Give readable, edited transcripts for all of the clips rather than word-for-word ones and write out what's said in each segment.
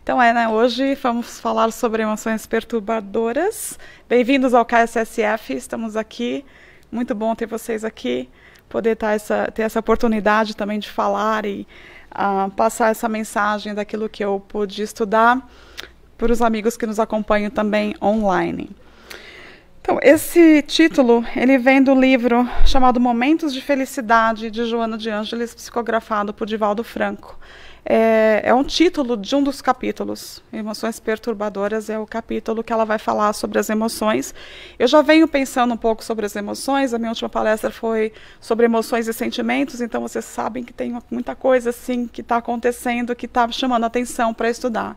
Então, né, hoje vamos falar sobre emoções perturbadoras. Bem-vindos ao KSSF, estamos aqui. Muito bom ter vocês aqui, poder ter essa oportunidade também de falar e passar essa mensagem daquilo que eu pude estudar para os amigos que nos acompanham também online. Então, esse título, ele vem do livro chamado Momentos de Felicidade, de Joana de Ângeles, psicografado por Divaldo Franco. É um título de um dos capítulos. Emoções perturbadoras é o capítulo que ela vai falar sobre as emoções. Eu já venho pensando um pouco sobre as emoções. A minha última palestra foi sobre emoções e sentimentos, então vocês sabem que tem muita coisa assim que está acontecendo, que está chamando a atenção para estudar.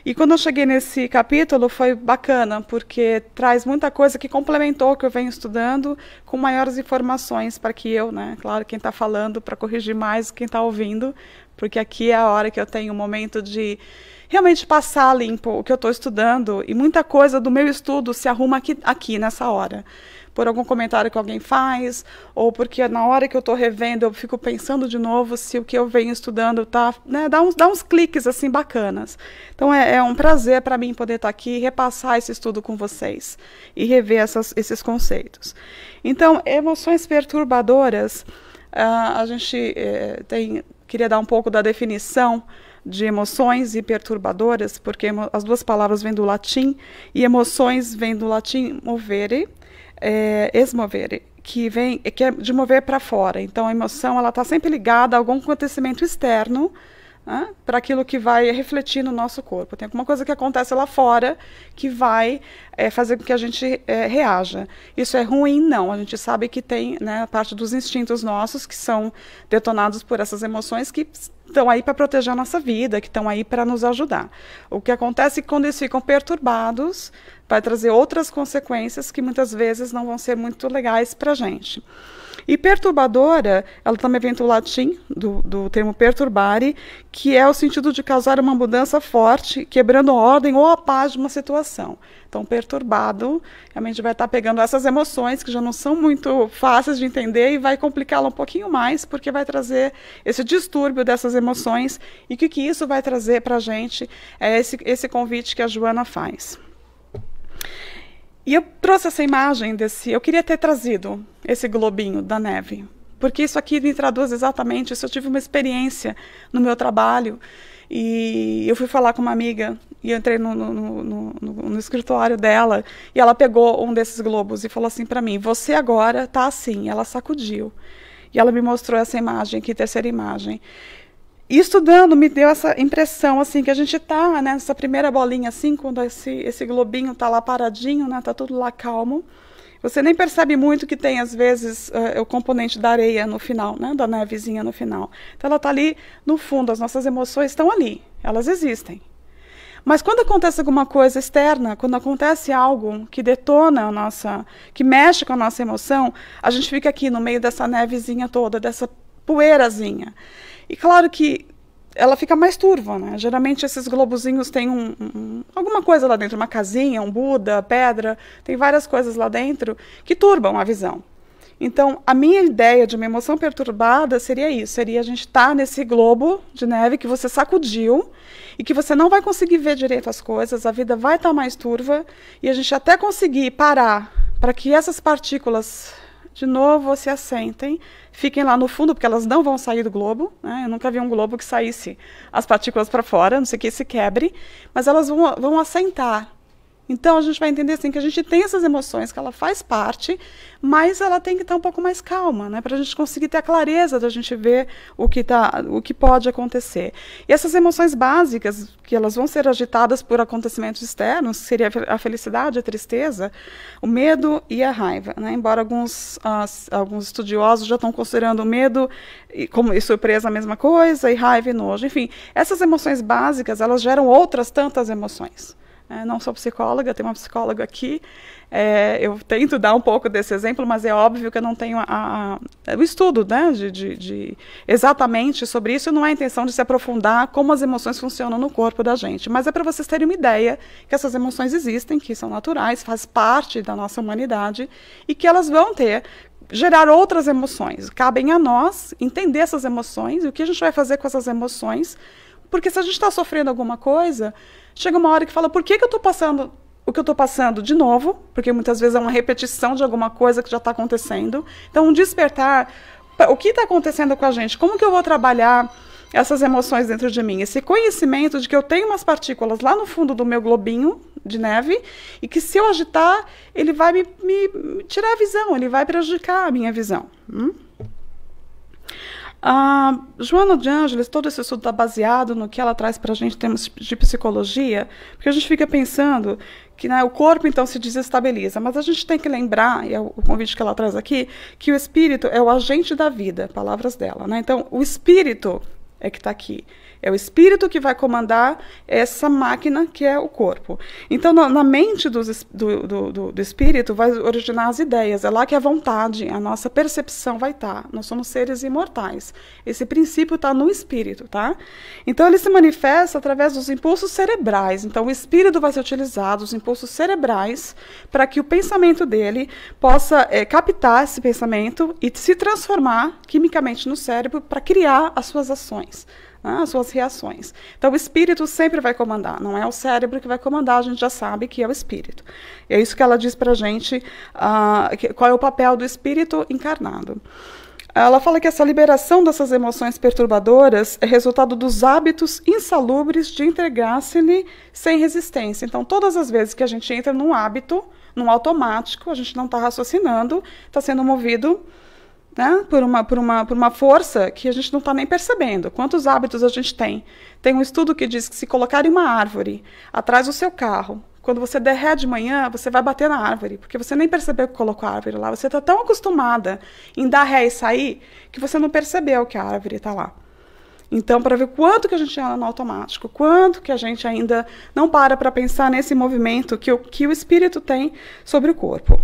E quando eu cheguei nesse capítulo foi bacana, porque traz muita coisa que complementou o que eu venho estudando, com maiores informações para que eu, né, claro, quem está falando, para corrigir mais quem está ouvindo, porque aqui é a hora que eu tenho um momento de realmente passar limpo o que eu estou estudando, e muita coisa do meu estudo se arruma aqui nessa hora. Por algum comentário que alguém faz, ou porque na hora que eu estou revendo, eu fico pensando de novo se o que eu venho estudando tá, né, dá uns cliques assim bacanas. Então é um prazer para mim poder estar aqui e repassar esse estudo com vocês e rever esses conceitos. Então, emoções perturbadoras, a gente queria dar um pouco da definição de emoções e perturbadoras, porque as duas palavras vêm do latim, e emoções vêm do latim movere, esmovere, que é de mover para fora. Então, a emoção está sempre ligada a algum acontecimento externo, né, para aquilo que vai refletir no nosso corpo. Tem alguma coisa que acontece lá fora que vai fazer com que a gente reaja. Isso é ruim? Não. A gente sabe que tem, né, a parte dos instintos nossos que são detonados por essas emoções que estão aí para proteger a nossa vida, que estão aí para nos ajudar. O que acontece é que quando eles ficam perturbados, vai trazer outras consequências que muitas vezes não vão ser muito legais para a gente. E perturbadora, ela também vem do latim, do termo perturbare, que é o sentido de causar uma mudança forte, quebrando a ordem ou a paz de uma situação. Então, perturbado, realmente vai estar pegando essas emoções que já não são muito fáceis de entender e vai complicá-la um pouquinho mais, porque vai trazer esse distúrbio dessas emoções. E o que isso vai trazer para a gente é esse convite que a Joana faz. E eu trouxe essa imagem eu queria ter trazido esse globinho da neve, porque isso aqui me traduz exatamente isso. Eu tive uma experiência no meu trabalho, e eu fui falar com uma amiga, e eu entrei no escritório dela, e ela pegou um desses globos e falou assim para mim: você agora está assim. Ela sacudiu, e ela me mostrou essa imagem aqui, terceira imagem. E estudando, me deu essa impressão, assim, que a gente está nessa primeira bolinha, assim, quando esse globinho está lá paradinho, né, está tudo lá calmo. Você nem percebe muito que tem, às vezes, o componente da areia no final, né, da nevezinha no final. Então, ela está ali no fundo, as nossas emoções estão ali, elas existem. Mas quando acontece alguma coisa externa, quando acontece algo que detona que mexe com a nossa emoção, a gente fica aqui no meio dessa nevezinha toda, dessa poeirazinha. E claro que ela fica mais turva, né? Geralmente esses globozinhos têm alguma coisa lá dentro, uma casinha, um Buda, pedra, tem várias coisas lá dentro que turbam a visão. Então, a minha ideia de uma emoção perturbada seria isso, seria a gente estar nesse globo de neve que você sacudiu e que você não vai conseguir ver direito as coisas, a vida vai estar mais turva, e a gente até conseguir parar para que essas partículas de novo se assentem, fiquem lá no fundo, porque elas não vão sair do globo, né? Eu nunca vi um globo que saísse as partículas para fora, não sei que se quebre, mas elas vão assentar. Então, a gente vai entender assim, que a gente tem essas emoções, que ela faz parte, mas ela tem que estar um pouco mais calma, né, para a gente conseguir ter a clareza da gente ver o que pode acontecer. E essas emoções básicas, que elas vão ser agitadas por acontecimentos externos, que seria a felicidade, a tristeza, o medo e a raiva, né, embora alguns estudiosos já estão considerando o medo e surpresa a mesma coisa, e raiva e nojo. Enfim, essas emoções básicas, elas geram outras tantas emoções. Não sou psicóloga, tenho uma psicóloga aqui, eu tento dar um pouco desse exemplo, mas é óbvio que eu não tenho o estudo, né, exatamente sobre isso. Não é a intenção de se aprofundar como as emoções funcionam no corpo da gente, mas é para vocês terem uma ideia que essas emoções existem, que são naturais, faz parte da nossa humanidade, e que elas vão gerar outras emoções. Cabem a nós entender essas emoções e o que a gente vai fazer com essas emoções Porque se a gente está sofrendo alguma coisa, chega uma hora que fala, por que eu estou passando o que eu estou passando de novo? Porque muitas vezes é uma repetição de alguma coisa que já está acontecendo. Então, um despertar, o que está acontecendo com a gente? Como que eu vou trabalhar essas emoções dentro de mim? Esse conhecimento de que eu tenho umas partículas lá no fundo do meu globinho de neve e que se eu agitar, ele vai me tirar a visão, ele vai prejudicar a minha visão. A Joana de Ângeles, todo esse estudo está baseado no que ela traz para a gente em termos de psicologia, porque a gente fica pensando que, né, o corpo, então, se desestabiliza, mas a gente tem que lembrar, e é o convite que ela traz aqui, que o espírito é o agente da vida, palavras dela, né? Então, o espírito é que está aqui. É o espírito que vai comandar essa máquina que é o corpo. Então, na mente do espírito vai originar as ideias. É lá que a vontade, a nossa percepção vai estar. Nós somos seres imortais. Esse princípio está no espírito, tá? Então, ele se manifesta através dos impulsos cerebrais. Então, o espírito vai ser utilizado, os impulsos cerebrais, para que o pensamento dele possa captar esse pensamento e se transformar quimicamente no cérebro para criar as suas ações, as suas reações. Então, o espírito sempre vai comandar, não é o cérebro que vai comandar, a gente já sabe que é o espírito. E é isso que ela diz para a gente, qual é o papel do espírito encarnado. Ela fala que essa liberação dessas emoções perturbadoras é resultado dos hábitos insalubres de entregar-se-lhe sem resistência. Então, todas as vezes que a gente entra num hábito, num automático, a gente não está raciocinando, está sendo movido, né, por uma força que a gente não está nem percebendo. Quantos hábitos a gente tem? Tem um estudo que diz que se colocar uma árvore atrás do seu carro, quando você der ré de manhã, você vai bater na árvore, porque você nem percebeu que colocou a árvore lá. Você está tão acostumada em dar ré e sair, que você não percebeu que a árvore está lá. Então, para ver quanto que a gente anda no automático, quanto que a gente ainda não para pensar nesse movimento que o espírito tem sobre o corpo.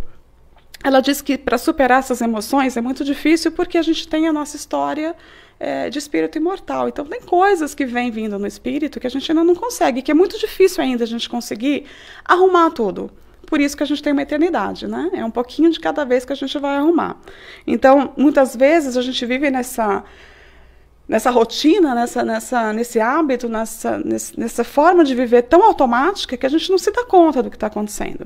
Ela diz que para superar essas emoções é muito difícil porque a gente tem a nossa história de espírito imortal. Então, tem coisas que vêm vindo no espírito que a gente ainda não consegue, que é muito difícil ainda a gente conseguir arrumar tudo. Por isso que a gente tem uma eternidade, né? É um pouquinho de cada vez que a gente vai arrumar. Então, muitas vezes a gente vive nessa rotina, nesse hábito, nessa forma de viver tão automática que a gente não se dá conta do que está acontecendo.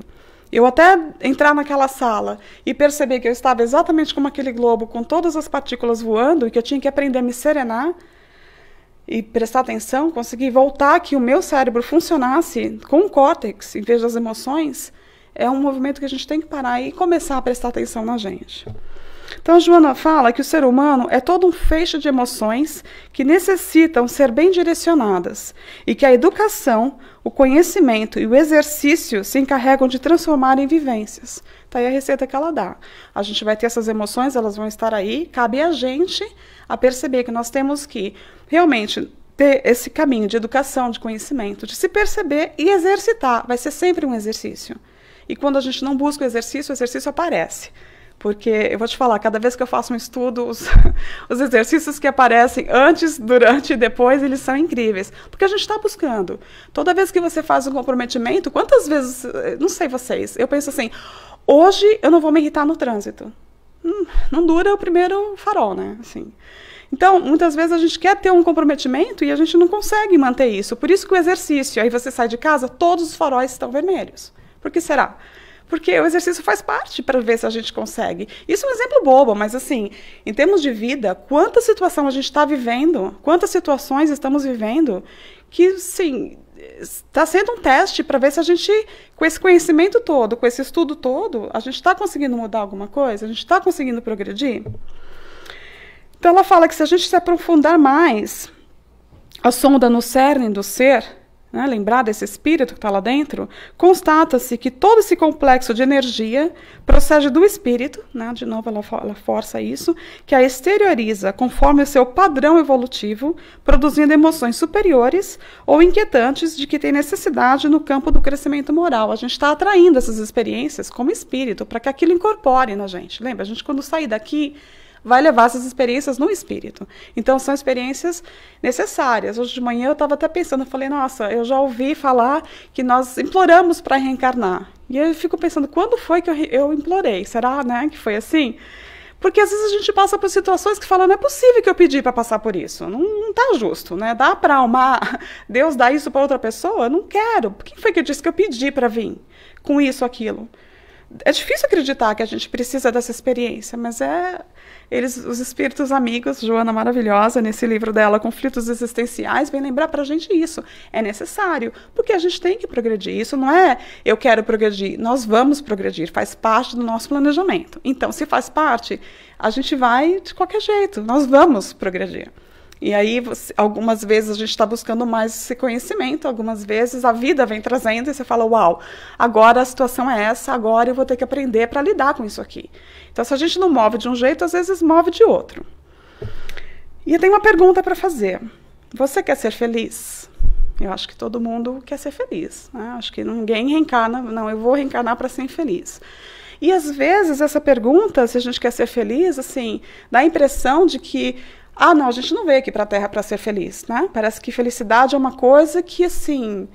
Eu até entrar naquela sala e perceber que eu estava exatamente como aquele globo, com todas as partículas voando, e que eu tinha que aprender a me serenar e prestar atenção, conseguir voltar que o meu cérebro funcionasse com o córtex, em vez das emoções, é um movimento que a gente tem que parar e começar a prestar atenção na gente. Então, a Joana fala que o ser humano é todo um feixe de emoções que necessitam ser bem direcionadas e que a educação, o conhecimento e o exercício se encarregam de transformar em vivências. Está aí a receita que ela dá. A gente vai ter essas emoções, elas vão estar aí, cabe a gente a perceber que nós temos que realmente ter esse caminho de educação, de conhecimento, de se perceber e exercitar. Vai ser sempre um exercício. E quando a gente não busca o exercício aparece. Porque, eu vou te falar, cada vez que eu faço um estudo, os exercícios que aparecem antes, durante e depois, eles são incríveis. Porque a gente está buscando. Toda vez que você faz um comprometimento, quantas vezes, não sei vocês, eu penso assim, hoje eu não vou me irritar no trânsito. Não dura o primeiro farol, né? Assim. Então, muitas vezes a gente quer ter um comprometimento e a gente não consegue manter isso. Por isso que o exercício, aí você sai de casa, todos os faróis estão vermelhos. Por que será? Porque o exercício faz parte para ver se a gente consegue. Isso é um exemplo bobo, mas assim, em termos de vida, quanta situação a gente está vivendo, quantas situações estamos vivendo, que, sim, está sendo um teste para ver se a gente, com esse conhecimento todo, com esse estudo todo, a gente está conseguindo mudar alguma coisa, a gente está conseguindo progredir. Então ela fala que se a gente se aprofundar mais a sonda no cerne do ser, né, lembrar desse espírito que está lá dentro, constata-se que todo esse complexo de energia procede do espírito, né, de novo ela força isso, que a exterioriza conforme o seu padrão evolutivo, produzindo emoções superiores ou inquietantes de que tem necessidade no campo do crescimento moral. A gente está atraindo essas experiências como espírito, para que aquilo incorpore na gente. Lembra, a gente quando sair daqui vai levar essas experiências no espírito. Então, são experiências necessárias. Hoje de manhã eu estava até pensando, eu falei, nossa, eu já ouvi falar que nós imploramos para reencarnar. E eu fico pensando, quando foi que eu implorei? Será, né, que foi assim? Porque às vezes a gente passa por situações que fala, não é possível que eu pedi para passar por isso. Não está justo, né? Dá para Deus dá isso para outra pessoa? Não quero. Quem foi que disse que eu pedi para vir com isso, aquilo? É difícil acreditar que a gente precisa dessa experiência, mas os espíritos amigos, Joana maravilhosa, nesse livro dela, Conflitos Existenciais, vem lembrar para a gente isso. É necessário, porque a gente tem que progredir. Isso não é eu quero progredir, nós vamos progredir, faz parte do nosso planejamento. Então, se faz parte, a gente vai de qualquer jeito, nós vamos progredir. E aí, algumas vezes a gente está buscando mais esse conhecimento, algumas vezes a vida vem trazendo e você fala, uau, agora a situação é essa, agora eu vou ter que aprender para lidar com isso aqui. Então, se a gente não move de um jeito, às vezes move de outro. E eu tenho uma pergunta para fazer. Você quer ser feliz? Eu acho que todo mundo quer ser feliz, né? Acho que ninguém reencarna, não, eu vou reencarnar para ser infeliz. E às vezes essa pergunta, se a gente quer ser feliz, assim, dá a impressão de que não, a gente não veio aqui para a Terra para ser feliz, né? Parece que felicidade é uma coisa que, assim,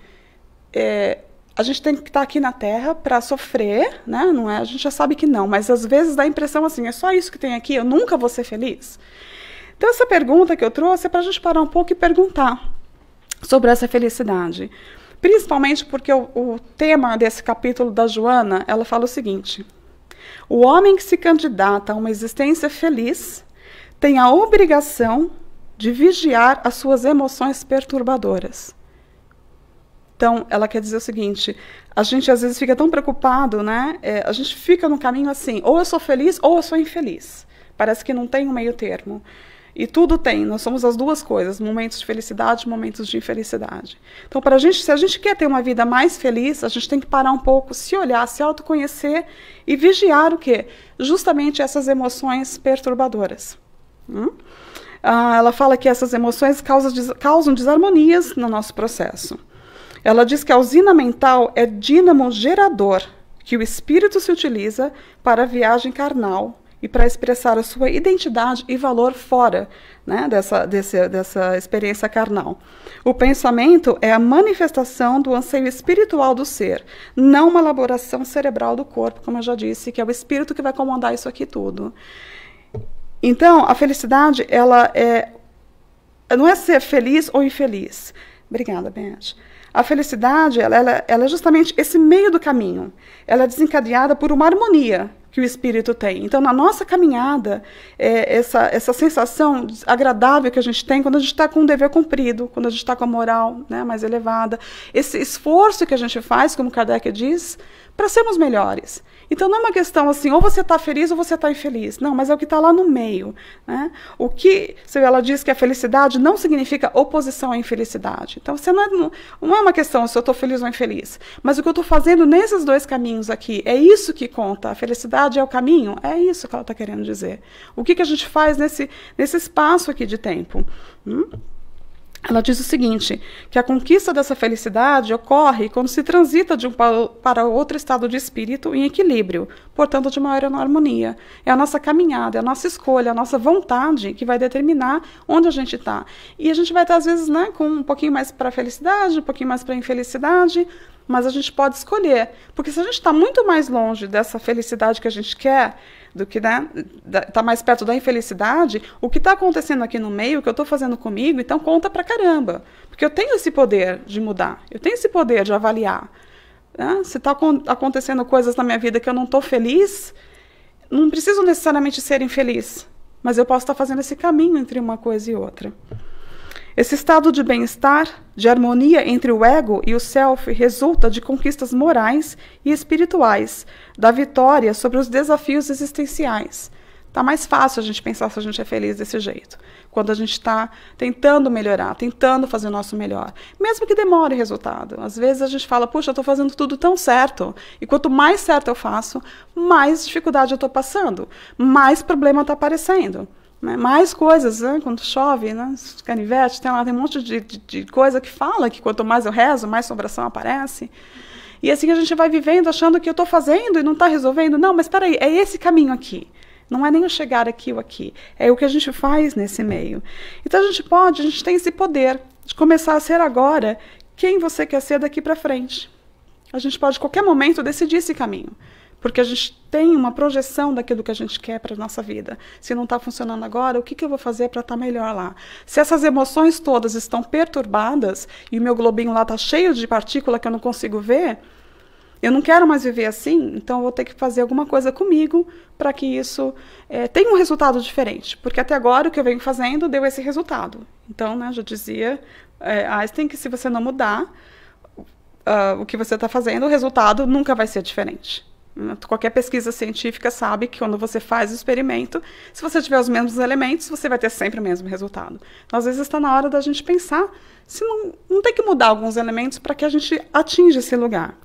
a gente tem que estar aqui na Terra para sofrer, né? Não é? A gente já sabe que não, mas às vezes dá a impressão assim, é só isso que tem aqui, eu nunca vou ser feliz? Então, essa pergunta que eu trouxe é para a gente parar um pouco e perguntar sobre essa felicidade. Principalmente porque o tema desse capítulo da Joana, ela fala o seguinte: o homem que se candidata a uma existência feliz tem a obrigação de vigiar as suas emoções perturbadoras. Então, ela quer dizer o seguinte, a gente às vezes fica tão preocupado, né? A gente fica no caminho assim, ou eu sou feliz ou eu sou infeliz. Parece que não tem um meio termo. E tudo tem, nós somos as duas coisas, momentos de felicidade, momentos de infelicidade. Então, se a gente quer ter uma vida mais feliz, a gente tem que parar um pouco, se olhar, se autoconhecer e vigiar o quê? Justamente essas emoções perturbadoras. Ela fala que essas emoções causam desarmonias no nosso processo. Ela diz que a usina mental é dínamo gerador que o espírito se utiliza para a viagem carnal e para expressar a sua identidade e valor fora, né, dessa experiência carnal. O pensamento é a manifestação do anseio espiritual do ser, não uma elaboração cerebral do corpo, como eu já disse, que é o espírito que vai comandar isso aqui tudo. Então, a felicidade, ela não é ser feliz ou infeliz. Obrigada, Beth. A felicidade, ela é justamente esse meio do caminho. Ela é desencadeada por uma harmonia que o espírito tem. Então, na nossa caminhada, essa sensação agradável que a gente tem quando a gente está com um dever cumprido, quando a gente está com a moral, né, mais elevada, esse esforço que a gente faz, como Kardec diz, para sermos melhores. Então, não é uma questão assim, ou você está feliz ou você está infeliz. Não, mas é o que está lá no meio, né? Ela diz que a felicidade não significa oposição à infelicidade. Então, não é uma questão se eu estou feliz ou infeliz. Mas o que eu estou fazendo nesses dois caminhos aqui, é isso que conta. A felicidade é o caminho? É isso que ela está querendo dizer. O que a gente faz nesse espaço aqui de tempo? Ela diz o seguinte, que a conquista dessa felicidade ocorre quando se transita de um para outro estado de espírito em equilíbrio, portanto de maior harmonia. É a nossa caminhada, é a nossa escolha, a nossa vontade que vai determinar onde a gente está. E a gente vai estar, às vezes, né, com um pouquinho mais para a felicidade, um pouquinho mais para a infelicidade, mas a gente pode escolher. Porque se a gente está muito mais longe dessa felicidade que a gente quer, do que tá mais perto da infelicidade, o que está acontecendo aqui no meio, o que eu estou fazendo comigo, então conta pra caramba. Porque eu tenho esse poder de mudar, eu tenho esse poder de avaliar. Né? Se está acontecendo coisas na minha vida que eu não estou feliz, não preciso necessariamente ser infeliz, mas eu posso estar fazendo esse caminho entre uma coisa e outra. Esse estado de bem-estar, de harmonia entre o ego e o self, resulta de conquistas morais e espirituais, da vitória sobre os desafios existenciais. Está mais fácil a gente pensar se a gente é feliz desse jeito, quando a gente está tentando melhorar, tentando fazer o nosso melhor, mesmo que demore resultado. Às vezes a gente fala, puxa, eu estou fazendo tudo tão certo, e quanto mais certo eu faço, mais dificuldade eu estou passando, mais problema está aparecendo. Né? Mais coisas, né? Quando chove, né? Canivete, tem um monte de coisa que fala que quanto mais eu rezo, mais assombração aparece. E assim a gente vai vivendo achando que eu estou fazendo e não está resolvendo. Não, mas espera aí, é esse caminho aqui. Não é nem o chegar aqui ou aqui. É o que a gente faz nesse meio. Então a gente tem esse poder de começar a ser agora quem você quer ser daqui para frente. A gente pode, a qualquer momento, decidir esse caminho. Porque a gente tem uma projeção daquilo que a gente quer para a nossa vida. Se não está funcionando agora, o que eu vou fazer para estar melhor lá? Se essas emoções todas estão perturbadas e o meu globinho lá está cheio de partícula que eu não consigo ver, eu não quero mais viver assim, então eu vou ter que fazer alguma coisa comigo para que isso tenha um resultado diferente. Porque até agora o que eu venho fazendo deu esse resultado. Então, né, já dizia Einstein que se você não mudar o que você está fazendo, o resultado nunca vai ser diferente. Qualquer pesquisa científica sabe que quando você faz o experimento, se você tiver os mesmos elementos, você vai ter sempre o mesmo resultado. Então, às vezes está na hora da gente pensar se não tem que mudar alguns elementos para que a gente atinja esse lugar.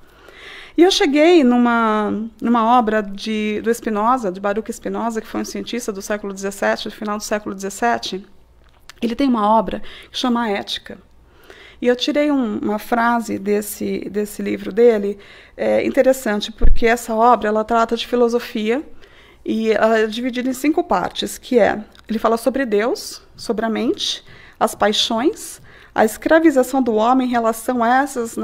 E eu cheguei numa obra do Spinoza, de Baruch Spinoza, que foi um cientista do século XVII, do final do século XVII. Ele tem uma obra que chama Ética. E eu tirei uma frase desse livro dele, interessante, porque essa obra ela trata de filosofia e ela é dividida em 5 partes, que ele fala sobre Deus, sobre a mente, as paixões, a escravização do homem em relação a essas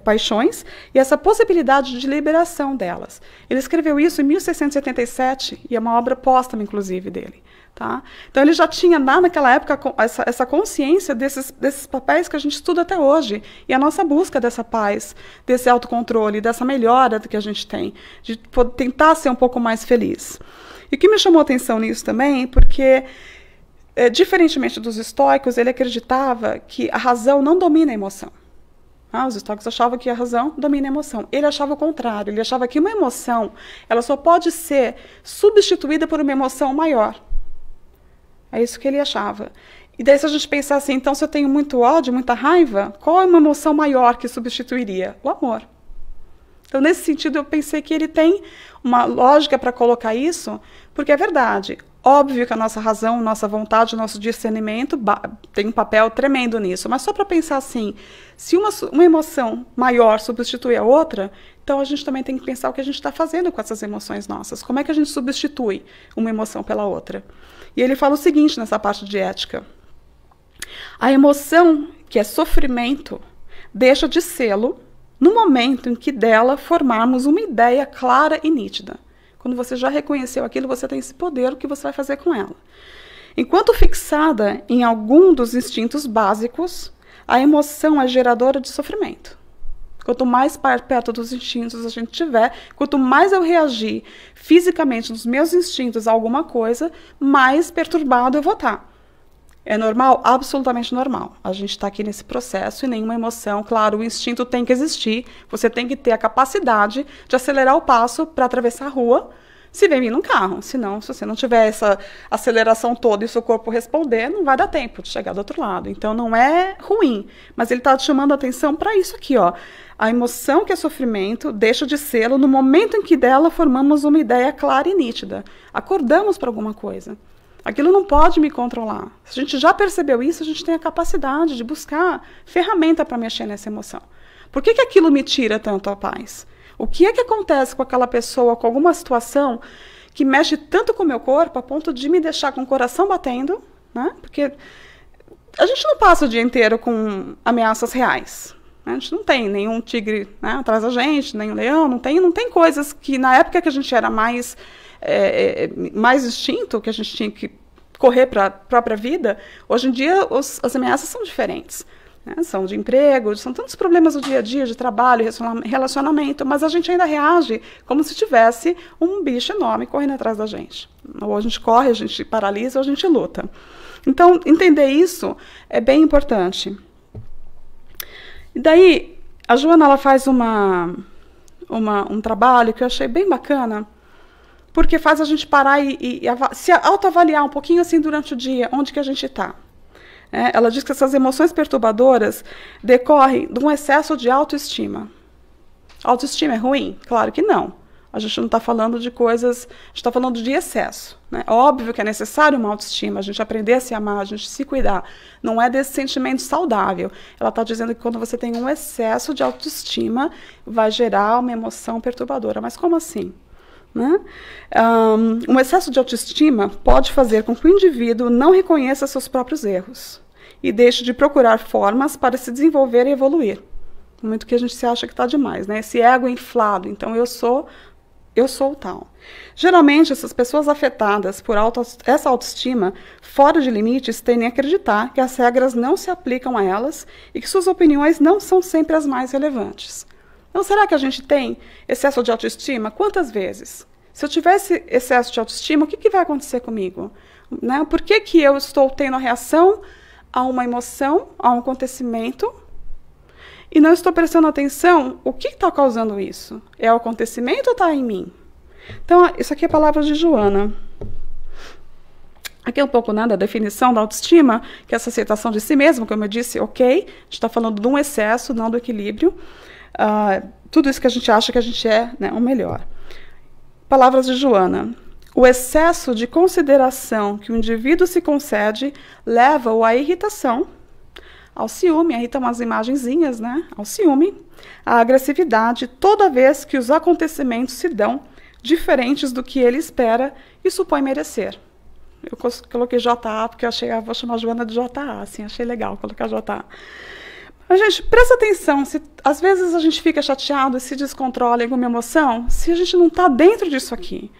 paixões e essa possibilidade de liberação delas. Ele escreveu isso em 1677 e é uma obra póstuma, inclusive, dele. Tá? Então ele já tinha naquela época essa consciência desses papéis que a gente estuda até hoje e a nossa busca dessa paz, desse autocontrole, dessa melhora que a gente tem, de tentar ser um pouco mais feliz. E o que me chamou a atenção nisso também, porque diferentemente dos estoicos, ele acreditava que a razão não domina a emoção. Os estoicos achavam que a razão domina a emoção. Ele achava o contrário, ele achava que uma emoção ela só pode ser substituída por uma emoção maior. É isso que ele achava. E daí, se a gente pensar assim, então, se eu tenho muito ódio, muita raiva, qual é uma emoção maior que substituiria? O amor. Então, nesse sentido, eu pensei que ele tem uma lógica para colocar isso, porque é verdade. Óbvio que a nossa razão, nossa vontade, o nosso discernimento tem um papel tremendo nisso, mas só para pensar assim, se uma emoção maior substitui a outra, então a gente também tem que pensar o que a gente está fazendo com essas emoções nossas. Como é que a gente substitui uma emoção pela outra? E ele fala o seguinte nessa parte de ética. A emoção, que é sofrimento, deixa de sê-lo no momento em que dela formarmos uma ideia clara e nítida. Quando você já reconheceu aquilo, você tem esse poder, o que você vai fazer com ela. Enquanto fixada em algum dos instintos básicos, a emoção é geradora de sofrimento. Quanto mais perto dos instintos a gente tiver, quanto mais eu reagir fisicamente nos meus instintos a alguma coisa, mais perturbado eu vou estar. É normal? Absolutamente normal. A gente está aqui nesse processo e nenhuma emoção. Claro, o instinto tem que existir. Você tem que ter a capacidade de acelerar o passo para atravessar a rua se vem vindo um carro. Senão, se você não tiver essa aceleração toda e o seu corpo responder, não vai dar tempo de chegar do outro lado. Então, não é ruim. Mas ele está te chamando a atenção para isso aqui, ó. A emoção, que é sofrimento, deixa de sê-lo no momento em que dela formamos uma ideia clara e nítida. Acordamos para alguma coisa. Aquilo não pode me controlar. Se a gente já percebeu isso, a gente tem a capacidade de buscar ferramenta para mexer nessa emoção. Por que aquilo me tira tanto a paz? O que é que acontece com aquela pessoa, com alguma situação que mexe tanto com o meu corpo a ponto de me deixar com o coração batendo, né? Porque a gente não passa o dia inteiro com ameaças reais. A gente não tem nenhum tigre, né, atrás da gente, nem um leão, não tem coisas que na época que a gente era mais instinto, que a gente tinha que correr para a própria vida, hoje em dia as ameaças são diferentes. Né? São de emprego, são tantos problemas do dia a dia, de trabalho, relacionamento, mas a gente ainda reage como se tivesse um bicho enorme correndo atrás da gente. Ou a gente corre, a gente paralisa, ou a gente luta. Então, entender isso é bem importante. E daí, a Joana ela faz um trabalho que eu achei bem bacana, porque faz a gente parar e se autoavaliar um pouquinho assim durante o dia, onde que a gente está. Ela diz que essas emoções perturbadoras decorrem de um excesso de autoestima. Autoestima é ruim? Claro que não. A gente não está falando de coisas, a gente está falando de excesso. Né? Óbvio que é necessário uma autoestima, a gente aprender a se amar, a gente se cuidar. Não é desse sentimento saudável. Ela está dizendo que quando você tem um excesso de autoestima, vai gerar uma emoção perturbadora. Mas como assim? Né? Um excesso de autoestima pode fazer com que o indivíduo não reconheça seus próprios erros e deixe de procurar formas para se desenvolver e evoluir. Muito que a gente se acha que está demais, né? Esse ego inflado. Então, eu sou eu sou tal. Geralmente, essas pessoas afetadas por essa autoestima fora de limites tendem a acreditar que as regras não se aplicam a elas e que suas opiniões não são sempre as mais relevantes. Então, será que a gente tem excesso de autoestima? Quantas vezes? Se eu tivesse excesso de autoestima, o que vai acontecer comigo? Né? Por que eu estou tendo a reação a uma emoção, a um acontecimento, e não estou prestando atenção o que está causando isso? É o acontecimento ou está em mim? Então, isso aqui é palavras de Joana. Aqui é um pouco, né, da definição da autoestima, que é essa aceitação de si mesmo, como eu disse, ok, a gente está falando de um excesso, não do equilíbrio. Tudo isso que a gente acha que a gente é, né, o melhor. Palavras de Joana. O excesso de consideração que o indivíduo se concede leva-o à irritação, ao ciúme, aí estão umas imagenzinhas, né, ao ciúme, à agressividade, toda vez que os acontecimentos se dão diferentes do que ele espera e supõe merecer. Eu coloquei JA porque eu achei, vou chamar a Joana de JA, assim, achei legal colocar JA. Mas, gente, presta atenção, se às vezes a gente fica chateado e se descontrola em alguma emoção, se a gente não está dentro disso aqui.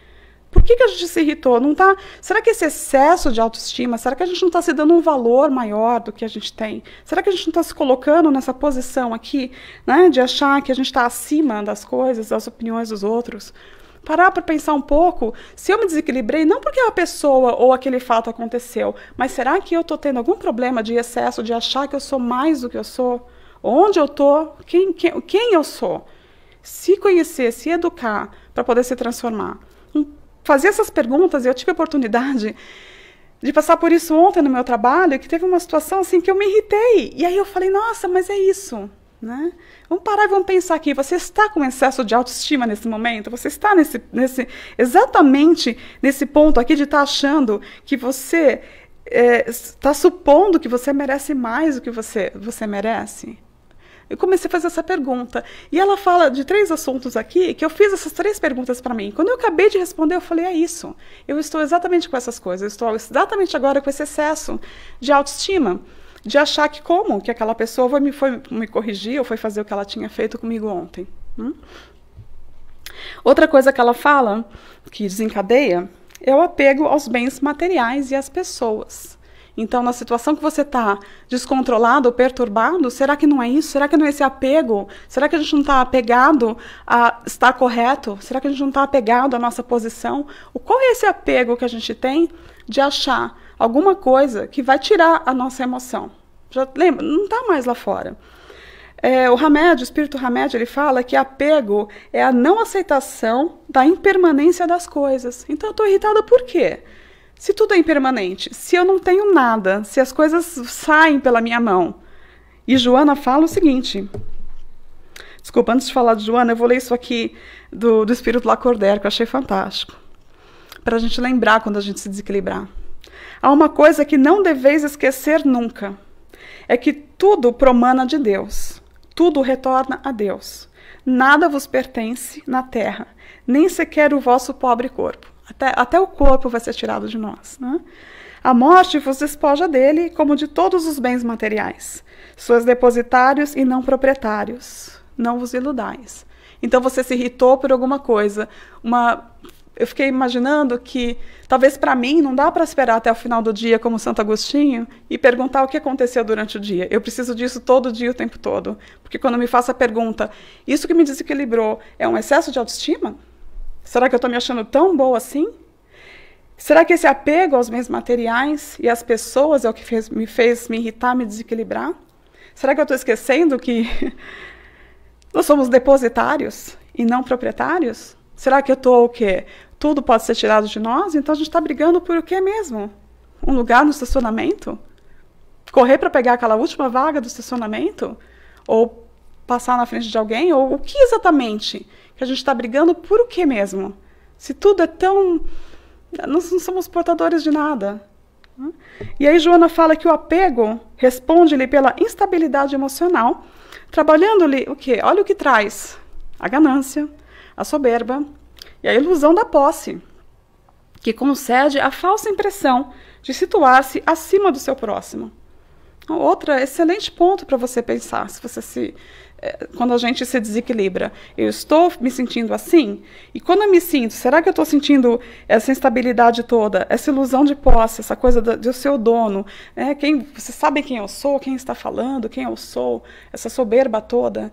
Por que a gente se irritou? Não tá, será que esse excesso de autoestima, será que a gente não está se dando um valor maior do que a gente tem? Será que a gente não está se colocando nessa posição aqui, né, de achar que a gente está acima das coisas, das opiniões dos outros? Parar para pensar um pouco, se eu me desequilibrei, não porque a pessoa ou aquele fato aconteceu, mas será que eu estou tendo algum problema de excesso, de achar que eu sou mais do que eu sou? Onde eu estou? Quem eu sou? Se conhecer, se educar para poder se transformar. Fazer essas perguntas, e eu tive a oportunidade de passar por isso ontem no meu trabalho, que teve uma situação assim que eu me irritei. E aí eu falei, nossa, mas é isso. Né? Vamos parar e vamos pensar aqui. Você está com excesso de autoestima nesse momento? Você está exatamente nesse ponto aqui de estar achando que você está supondo que você merece mais do que você merece? Eu comecei a fazer essa pergunta. E ela fala de 3 assuntos aqui, que eu fiz essas 3 perguntas para mim. Quando eu acabei de responder, eu falei, é isso. Eu estou exatamente com essas coisas. Eu estou exatamente agora com esse excesso de autoestima. De achar que como que aquela pessoa foi me corrigir ou foi fazer o que ela tinha feito comigo ontem. Outra coisa que ela fala, que desencadeia, é o apego aos bens materiais e às pessoas. Então, na situação que você está descontrolado ou perturbado, será que não é isso? Será que não é esse apego? Será que a gente não está apegado a estar correto? Será que a gente não está apegado à nossa posição? Qual é esse apego que a gente tem de achar alguma coisa que vai tirar a nossa emoção? Já lembra? Não está mais lá fora. O espírito Hamed, ele fala que apego é a não aceitação da impermanência das coisas. Então, eu estou irritada por quê? Se tudo é impermanente, se eu não tenho nada, se as coisas saem pela minha mão. E Joana fala o seguinte, desculpa, antes de falar de Joana, eu vou ler isso aqui do espírito Lacordaire, que eu achei fantástico, para a gente lembrar quando a gente se desequilibrar. Há uma coisa que não deveis esquecer nunca, é que tudo promana de Deus, tudo retorna a Deus. Nada vos pertence na terra, nem sequer o vosso pobre corpo. Até o corpo vai ser tirado de nós. Né? A morte vos despoja dele, como de todos os bens materiais. Sois depositários e não proprietários. Não vos iludais. Então você se irritou por alguma coisa. Eu fiquei imaginando que, talvez para mim, não dá para esperar até o final do dia, como Santo Agostinho, e perguntar o que aconteceu durante o dia. Eu preciso disso todo dia, o tempo todo. Porque quando me faço a pergunta, isso que me desequilibrou é um excesso de autoestima? Será que eu estou me achando tão boa assim? Será que esse apego aos bens materiais e às pessoas é o que me fez me irritar, me desequilibrar? Será que eu estou esquecendo que nós somos depositários e não proprietários? Será que eu estou o quê? Tudo pode ser tirado de nós? Então a gente está brigando por o quê mesmo? Um lugar no estacionamento? Correr para pegar aquela última vaga do estacionamento? Ou passar na frente de alguém? Ou o que exatamente? Que a gente está brigando por o que mesmo? Se tudo é tão... Nós não somos portadores de nada. E aí Joana fala que o apego responde-lhe pela instabilidade emocional, trabalhando-lhe o quê? Olha o que traz. A ganância, a soberba e a ilusão da posse, que concede a falsa impressão de situar-se acima do seu próximo. Outro excelente ponto para você pensar, se você se quando a gente se desequilibra? Eu estou me sentindo assim? E quando eu me sinto, será que eu estou sentindo essa instabilidade toda, essa ilusão de posse, essa coisa de eu ser o dono? Vocês sabem quem eu sou, quem está falando, quem eu sou, essa soberba toda?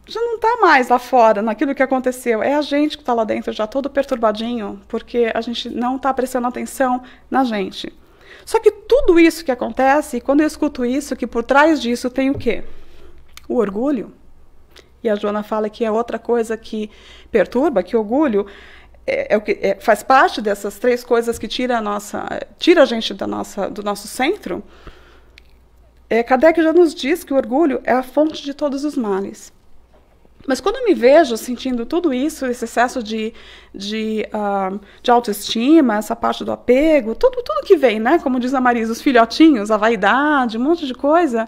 Já não está mais lá fora, naquilo que aconteceu. É a gente que está lá dentro já todo perturbadinho, porque a gente não está prestando atenção na gente. Só que tudo isso que acontece, quando eu escuto isso, que por trás disso tem o quê? O orgulho. E a Joana fala que é outra coisa que perturba, que o orgulho faz parte dessas três coisas que tira a gente do nosso centro. Kardec já nos diz que o orgulho é a fonte de todos os males. Mas quando eu me vejo sentindo tudo isso, esse excesso de autoestima, essa parte do apego, tudo que vem, né? Como diz a Marisa, os filhotinhos, a vaidade, um monte de coisa,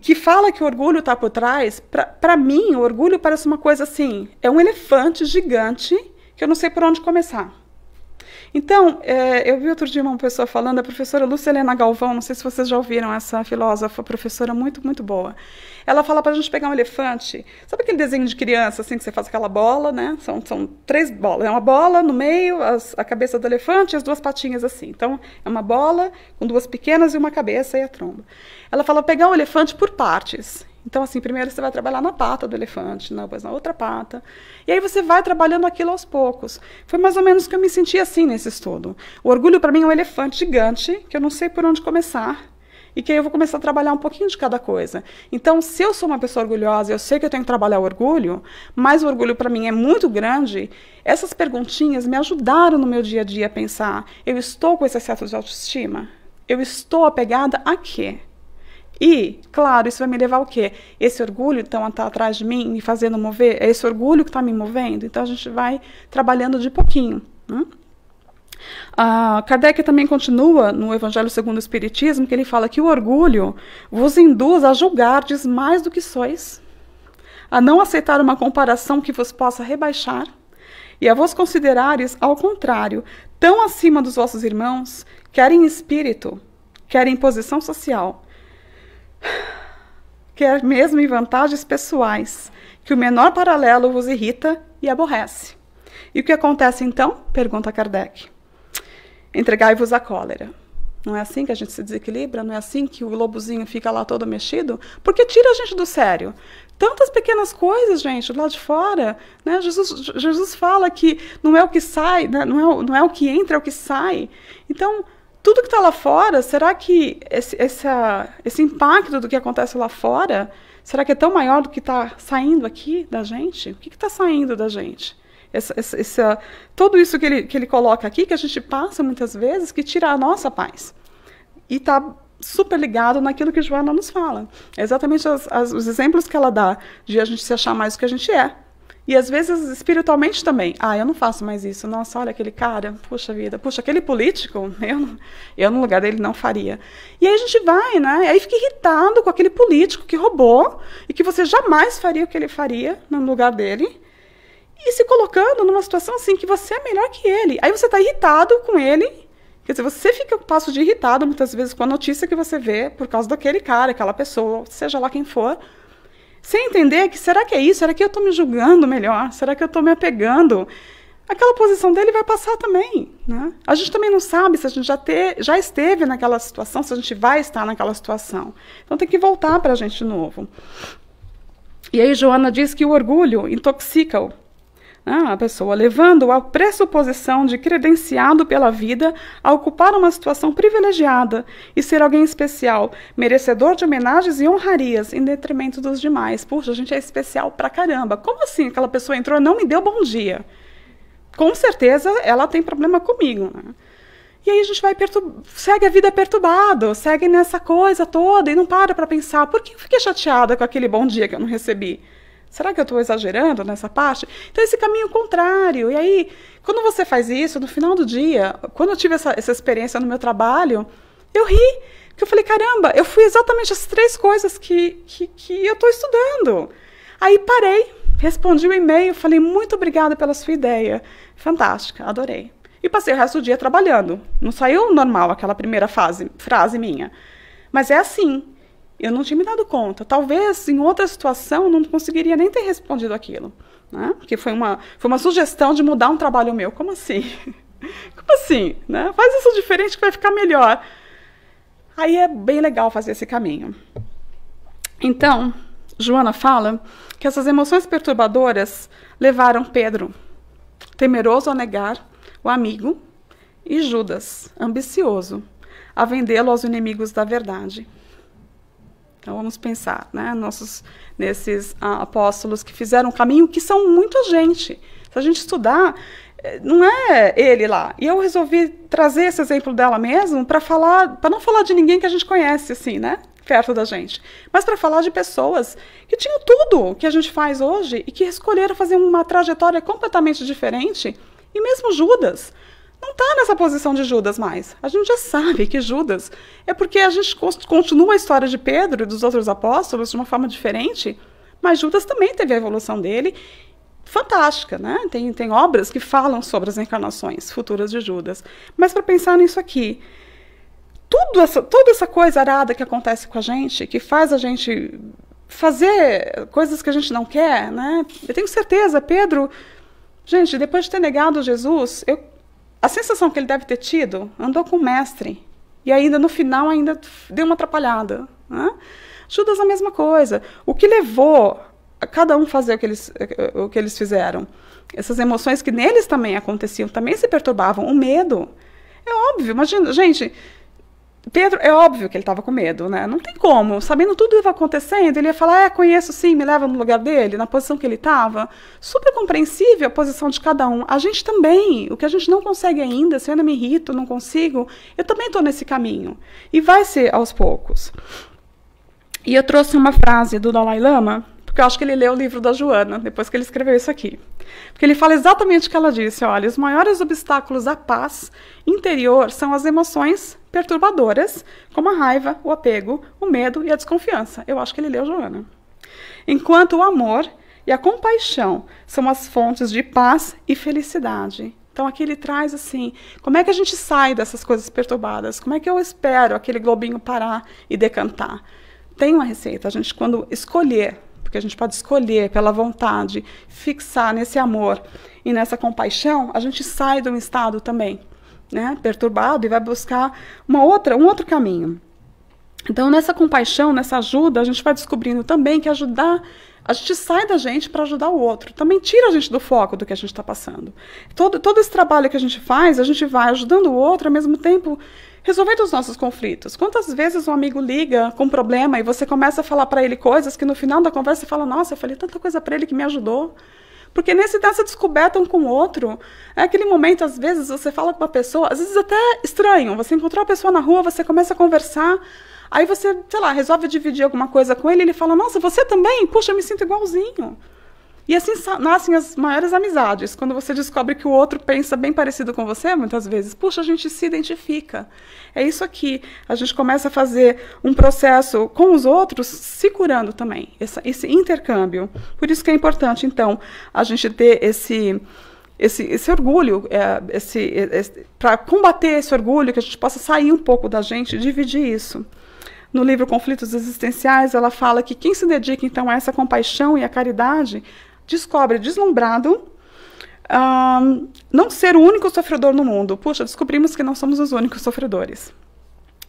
que fala que o orgulho está por trás, para mim, o orgulho parece uma coisa assim, é um elefante gigante que eu não sei por onde começar. Então, eu vi outro dia uma pessoa falando, a professora Lúcia Helena Galvão, não sei se vocês já ouviram essa filósofa, professora muito, muito boa. Ela fala para a gente pegar um elefante, sabe aquele desenho de criança, assim, que você faz aquela bola, né? São 3 bolas, é uma bola no meio, a cabeça do elefante e as 2 patinhas assim. Então, é uma bola com 2 pequenas e uma cabeça e a tromba. Ela fala pegar o elefante por partes. Então, assim, primeiro você vai trabalhar na pata do elefante, depois na outra pata. E aí você vai trabalhando aquilo aos poucos. Foi mais ou menos que eu me senti assim nesse estudo. O orgulho, para mim, é um elefante gigante, que eu não sei por onde começar. E que aí eu vou começar a trabalhar um pouquinho de cada coisa. Então, se eu sou uma pessoa orgulhosa, eu sei que eu tenho que trabalhar o orgulho, mas o orgulho, para mim, é muito grande. Essas perguntinhas me ajudaram no meu dia a dia a pensar, eu estou com esse excesso de autoestima? Eu estou apegada a quê? E, claro, isso vai me levar ao quê? Esse orgulho, então, está atrás de mim, me fazendo mover? É esse orgulho que está me movendo? Então, a gente vai trabalhando de pouquinho. Kardec também continua, no Evangelho segundo o Espiritismo, que ele fala que o orgulho vos induz a julgardes mais do que sois, a não aceitar uma comparação que vos possa rebaixar, e a vos considerares, ao contrário, tão acima dos vossos irmãos, quer em espírito, quer em posição social, quer mesmo em vantagens pessoais, que o menor paralelo vos irrita e aborrece. E o que acontece então? Pergunta Kardec. Entregai-vos à cólera. Não é assim que a gente se desequilibra? Não é assim que o lobozinho fica lá todo mexido? Porque tira a gente do sério. Tantas pequenas coisas, gente, do lado de fora. Né? Jesus fala que não é o que sai, né? não é o que entra, é o que sai. Então, tudo que está lá fora, será que esse impacto do que acontece lá fora, será que é tão maior do que está saindo aqui da gente? O que está saindo da gente? Tudo isso que ele coloca aqui, que a gente passa muitas vezes, que tira a nossa paz. E está super ligado naquilo que Joana nos fala. É exatamente os exemplos que ela dá de a gente se achar mais do que a gente é. E às vezes espiritualmente também. Eu não faço mais isso. Nossa, olha aquele cara, puxa vida, puxa, aquele político, eu no lugar dele não faria. E aí a gente vai, né? Aí fica irritado com aquele político que roubou e que você jamais faria o que ele faria no lugar dele. E se colocando numa situação assim, que você é melhor que ele. Aí você está irritado com ele. Quer dizer, você fica com passo de irritado muitas vezes com a notícia que você vê por causa daquele cara, aquela pessoa, seja lá quem for. Sem entender que, será que é isso? Será que eu estou me julgando melhor? Será que eu estou me apegando? Aquela posição dele vai passar também. Né? A gente também não sabe se a gente já esteve naquela situação, se a gente vai estar naquela situação. Então tem que voltar para a gente de novo. E aí Joana diz que o orgulho intoxica-o. A pessoa, levando-o à pressuposição de credenciado pela vida a ocupar uma situação privilegiada e ser alguém especial, merecedor de homenagens e honrarias, em detrimento dos demais. Puxa, a gente é especial pra caramba. Como assim aquela pessoa entrou e não me deu bom dia? Com certeza ela tem problema comigo. Né? E aí a gente vai segue a vida perturbado, segue nessa coisa toda e não para pensar, por que eu fiquei chateada com aquele bom dia que eu não recebi? Será que eu estou exagerando nessa parte? Então, esse caminho contrário. E aí, quando você faz isso, no final do dia, quando eu tive essa experiência no meu trabalho, eu ri. Porque eu falei, caramba, eu fui exatamente as 3 coisas que eu estou estudando. Aí parei, respondi o e-mail, falei, muito obrigada pela sua ideia. Fantástica, adorei. E passei o resto do dia trabalhando. Não saiu normal aquela primeira frase minha. Mas é assim. Eu não tinha me dado conta. Talvez, em outra situação, eu não conseguiria nem ter respondido aquilo. Né? Porque foi uma sugestão de mudar um trabalho meu. Como assim? Como assim? Né? Faz isso diferente que vai ficar melhor. Aí é bem legal fazer esse caminho. Então, Joana fala que essas emoções perturbadoras levaram Pedro, temeroso a negar o amigo, e Judas, ambicioso, a vendê-lo aos inimigos da verdade. Então vamos pensar, né, nesses apóstolos que fizeram um caminho que são muita gente. Se a gente estudar, não é ele lá. E eu resolvi trazer esse exemplo dela mesmo para não falar de ninguém que a gente conhece, assim, né, perto da gente, mas para falar de pessoas que tinham tudo que a gente faz hoje e que escolheram fazer uma trajetória completamente diferente. E mesmo Judas não está nessa posição de Judas mais. A gente já sabe que Judas é porque a gente continua a história de Pedro e dos outros apóstolos de uma forma diferente, mas Judas também teve a evolução dele fantástica, né? Tem obras que falam sobre as encarnações futuras de Judas. Mas para pensar nisso aqui, toda essa coisa arada que acontece com a gente, que faz a gente fazer coisas que a gente não quer, né? Eu tenho certeza, Pedro, gente, depois de ter negado Jesus, a sensação que ele deve ter tido, andou com o mestre, e ainda no final ainda deu uma atrapalhada. Né? Judas a mesma coisa. O que levou a cada um fazer o que eles fizeram? Essas emoções que neles também aconteciam, também se perturbavam. O medo. É óbvio, imagina, gente, Pedro, é óbvio que ele estava com medo, né? Não tem como, sabendo tudo que estava acontecendo, ele ia falar, conheço sim, me leva no lugar dele, na posição que ele estava. Super compreensível a posição de cada um. A gente também, o que a gente não consegue ainda, se eu ainda me irrito, não consigo, eu também estou nesse caminho. E vai ser aos poucos. E eu trouxe uma frase do Dalai Lama, porque eu acho que ele leu o livro da Joana, depois que ele escreveu isso aqui. Porque ele fala exatamente o que ela disse, olha, os maiores obstáculos à paz interior são as emoções perturbadoras, como a raiva, o apego, o medo e a desconfiança. Eu acho que ele leu Joana. Enquanto o amor e a compaixão são as fontes de paz e felicidade. Então aqui ele traz assim, como é que a gente sai dessas coisas perturbadas? Como é que eu espero aquele globinho parar e decantar? Tem uma receita, a gente quando escolher, porque a gente pode escolher pela vontade, fixar nesse amor e nessa compaixão, a gente sai de um estado também, né, perturbado e vai buscar um outro caminho. Então, nessa compaixão, nessa ajuda, a gente vai descobrindo também que a gente sai da gente para ajudar o outro. Também tira a gente do foco do que a gente está passando. Todo esse trabalho que a gente faz, a gente vai ajudando o outro, ao mesmo tempo resolvendo os nossos conflitos. Quantas vezes um amigo liga com um problema e você começa a falar para ele coisas que no final da conversa você fala, nossa, eu falei tanta coisa para ele que me ajudou. Porque nessa descoberta um com o outro, é aquele momento, às vezes, você fala com uma pessoa, às vezes até estranho, você encontrou a pessoa na rua, você começa a conversar, aí você, sei lá, resolve dividir alguma coisa com ele, ele fala, nossa, você também? Puxa, eu me sinto igualzinho. E assim nascem as maiores amizades, quando você descobre que o outro pensa bem parecido com você, muitas vezes, puxa, a gente se identifica. É isso aqui, a gente começa a fazer um processo com os outros, se curando também, esse intercâmbio. Por isso que é importante, então, a gente ter esse orgulho, para combater esse orgulho, que a gente possa sair um pouco da gente e dividir isso. No livro Conflitos Existenciais, ela fala que quem se dedica, então, a essa compaixão e a caridade, descobre, deslumbrado, não ser o único sofredor no mundo. Puxa, descobrimos que não somos os únicos sofredores.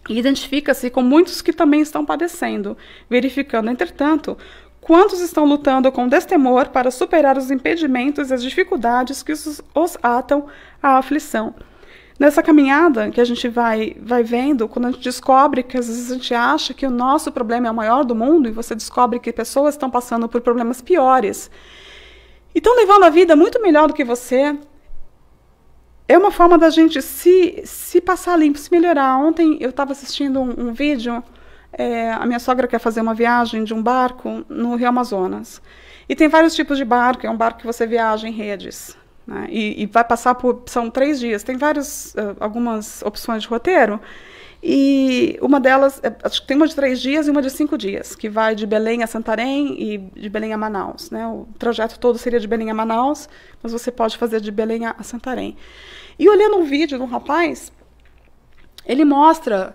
E identifica-se com muitos que também estão padecendo, verificando, entretanto, quantos estão lutando com destemor para superar os impedimentos e as dificuldades que os atam à aflição. Nessa caminhada que a gente vai vendo, quando a gente descobre que às vezes a gente acha que o nosso problema é o maior do mundo, e você descobre que pessoas estão passando por problemas piores, e estão levando a vida muito melhor do que você, é uma forma da gente se passar limpo, se melhorar. Ontem eu estava assistindo um vídeo, a minha sogra quer fazer uma viagem de um barco no Rio Amazonas. E tem vários tipos de barco, é um barco que você viaja em redes. Né? E vai passar são 3 dias, tem algumas opções de roteiro, e uma delas, acho que tem uma de 3 dias e uma de 5 dias, que vai de Belém a Santarém e de Belém a Manaus. Né? O trajeto todo seria de Belém a Manaus, mas você pode fazer de Belém a Santarém. E olhando um vídeo de um rapaz, ele mostra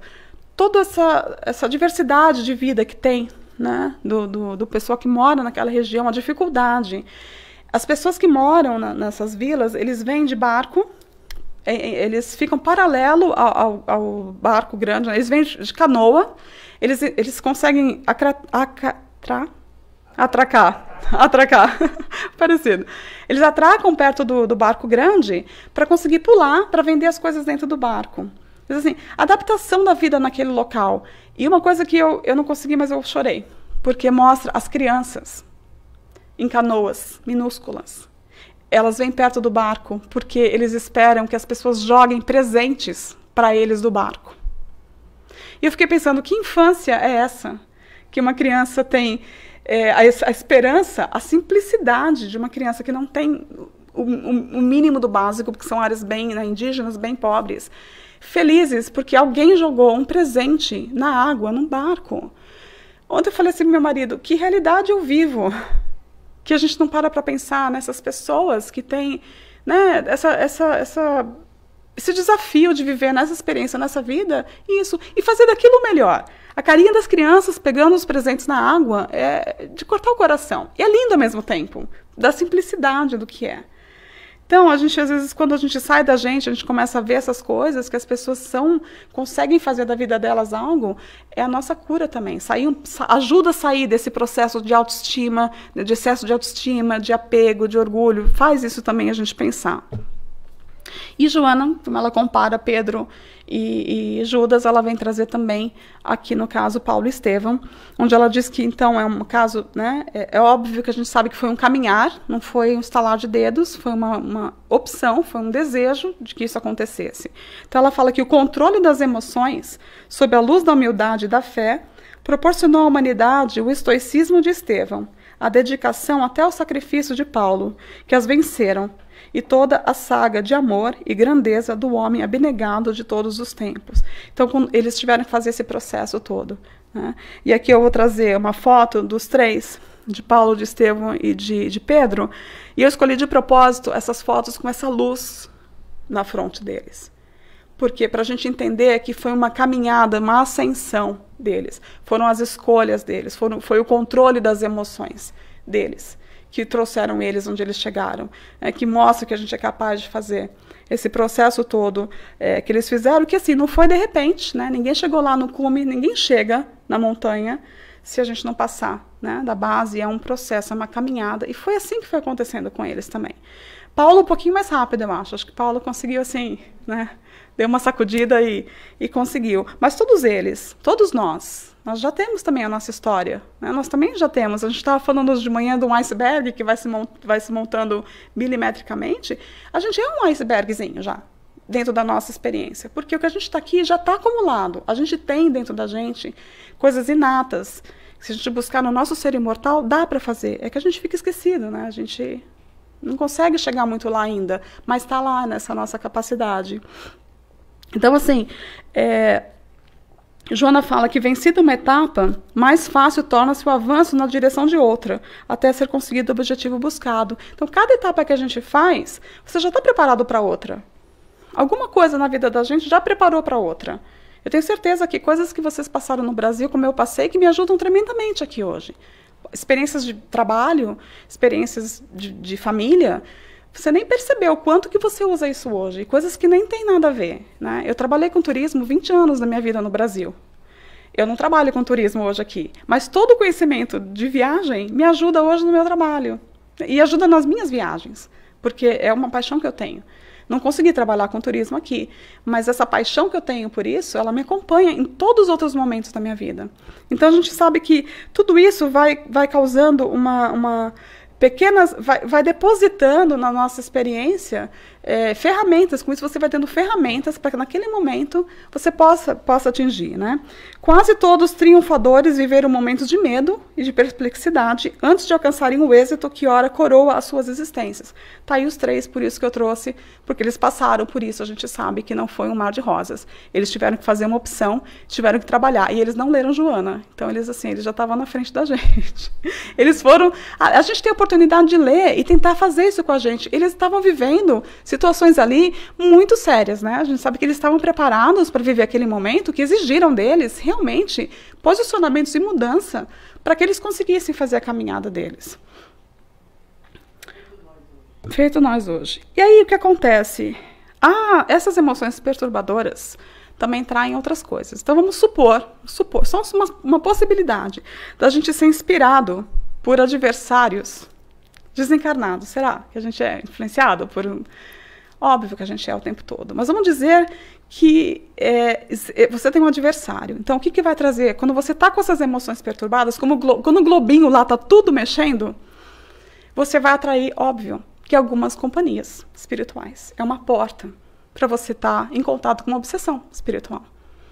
toda essa diversidade de vida que tem, né, do pessoal que mora naquela região, a dificuldade. As pessoas que moram nessas vilas, eles vêm de barco, eles ficam paralelo ao barco grande, eles vêm de canoa, eles conseguem atracar, parecido. Eles atracam perto do barco grande para conseguir pular, para vender as coisas dentro do barco. Mas, assim, adaptação da vida naquele local. E uma coisa que eu não consegui, mas eu chorei, porque mostra as crianças em canoas minúsculas. Elas vêm perto do barco porque eles esperam que as pessoas joguem presentes para eles do barco. E eu fiquei pensando, que infância é essa? Que uma criança tem a esperança, a simplicidade de uma criança que não tem o mínimo do básico, porque são áreas bem indígenas, bem pobres. Felizes porque alguém jogou um presente na água, num barco. Ontem eu falei assim pro meu marido, que realidade eu vivo? Que a gente não para pensar nessas pessoas que têm, né, esse desafio de viver nessa experiência, nessa vida, e fazer daquilo o melhor. A carinha das crianças pegando os presentes na água é de cortar o coração. E é lindo ao mesmo tempo, da simplicidade do que é. Então, a gente, às vezes, quando a gente sai da gente, a gente começa a ver essas coisas, que as pessoas conseguem fazer da vida delas algo, é a nossa cura também. Ajuda a sair desse processo de autoestima, de excesso de autoestima, de apego, de orgulho. Faz isso também a gente pensar. E Joana, como ela compara Pedro e Judas, ela vem trazer também, aqui no caso, Paulo e Estevão, onde ela diz que, então, é um caso, né, é óbvio que a gente sabe que foi um caminhar, não foi um estalar de dedos, foi uma opção, foi um desejo de que isso acontecesse. Então, ela fala que o controle das emoções, sob a luz da humildade e da fé, proporcionou à humanidade o estoicismo de Estevão, a dedicação até ao sacrifício de Paulo, que as venceram, e toda a saga de amor e grandeza do homem abnegado de todos os tempos. Então, eles tiveram que fazer esse processo todo, né? E aqui eu vou trazer uma foto dos três, de Paulo, de Estevão e de Pedro, e eu escolhi de propósito essas fotos com essa luz na fronte deles. Porque para a gente entender que foi uma caminhada, uma ascensão deles, foram as escolhas deles, foi o controle das emoções deles, que trouxeram eles onde eles chegaram, que mostra que a gente é capaz de fazer esse processo todo que eles fizeram, que assim, não foi de repente, né? Ninguém chegou lá no cume, ninguém chega na montanha se a gente não passar, né, da base, é um processo, é uma caminhada, e foi assim que foi acontecendo com eles também. Paulo um pouquinho mais rápido, eu acho que Paulo conseguiu assim, né, deu uma sacudida e conseguiu, mas todos eles, todos nós já temos também a nossa história, né? Nós também já temos, a gente estava falando hoje de manhã de um iceberg que vai se montando milimetricamente, a gente é um icebergzinho já, dentro da nossa experiência, porque o que a gente está aqui já está acumulado, a gente tem dentro da gente coisas inatas, que se a gente buscar no nosso ser imortal, dá para fazer, é que a gente fica esquecido, né? A gente não consegue chegar muito lá ainda, mas está lá nessa nossa capacidade. Então, assim, Joana fala que, vencida uma etapa, mais fácil torna-se o avanço na direção de outra, até ser conseguido o objetivo buscado. Então, cada etapa que a gente faz, você já está preparado para outra. Alguma coisa na vida da gente já preparou para outra. Eu tenho certeza que coisas que vocês passaram no Brasil, como eu passei, que me ajudam tremendamente aqui hoje. Experiências de trabalho, experiências de família, você nem percebeu o quanto que você usa isso hoje, coisas que nem tem nada a ver, né? Eu trabalhei com turismo 20 anos da minha vida no Brasil. Eu não trabalho com turismo hoje aqui, mas todo o conhecimento de viagem me ajuda hoje no meu trabalho e ajuda nas minhas viagens, porque é uma paixão que eu tenho. Não consegui trabalhar com turismo aqui, mas essa paixão que eu tenho por isso, ela me acompanha em todos os outros momentos da minha vida. Então a gente sabe que tudo isso vai causando uma pequenas, vai depositando na nossa experiência ferramentas. Com isso você vai tendo ferramentas para que naquele momento você possa atingir, né? Quase todos triunfadores viveram momentos de medo e de perplexidade antes de alcançarem o êxito que ora coroa as suas existências. Tá aí os três, por isso que eu trouxe, porque eles passaram por isso, a gente sabe que não foi um mar de rosas. Eles tiveram que fazer uma opção, tiveram que trabalhar, e eles não leram Joana. Então eles já estavam na frente da gente. Eles foram, a gente tem a oportunidade de ler e tentar fazer isso com a gente. Eles estavam vivendo situações ali muito sérias, né? A gente sabe que eles estavam preparados para viver aquele momento, que exigiram deles realmente posicionamentos de mudança para que eles conseguissem fazer a caminhada deles. Feito nós hoje. E aí o que acontece? Essas emoções perturbadoras também traem outras coisas. Então vamos supor, só uma possibilidade da gente ser inspirado por adversários desencarnados. Será que a gente é influenciado por Óbvio que a gente é o tempo todo. Mas vamos dizer que você tem um adversário. Então, o que vai trazer? Quando você está com essas emoções perturbadas, quando o globinho lá está tudo mexendo, você vai atrair, óbvio, que algumas companhias espirituais. É uma porta para você estar em contato com uma obsessão espiritual.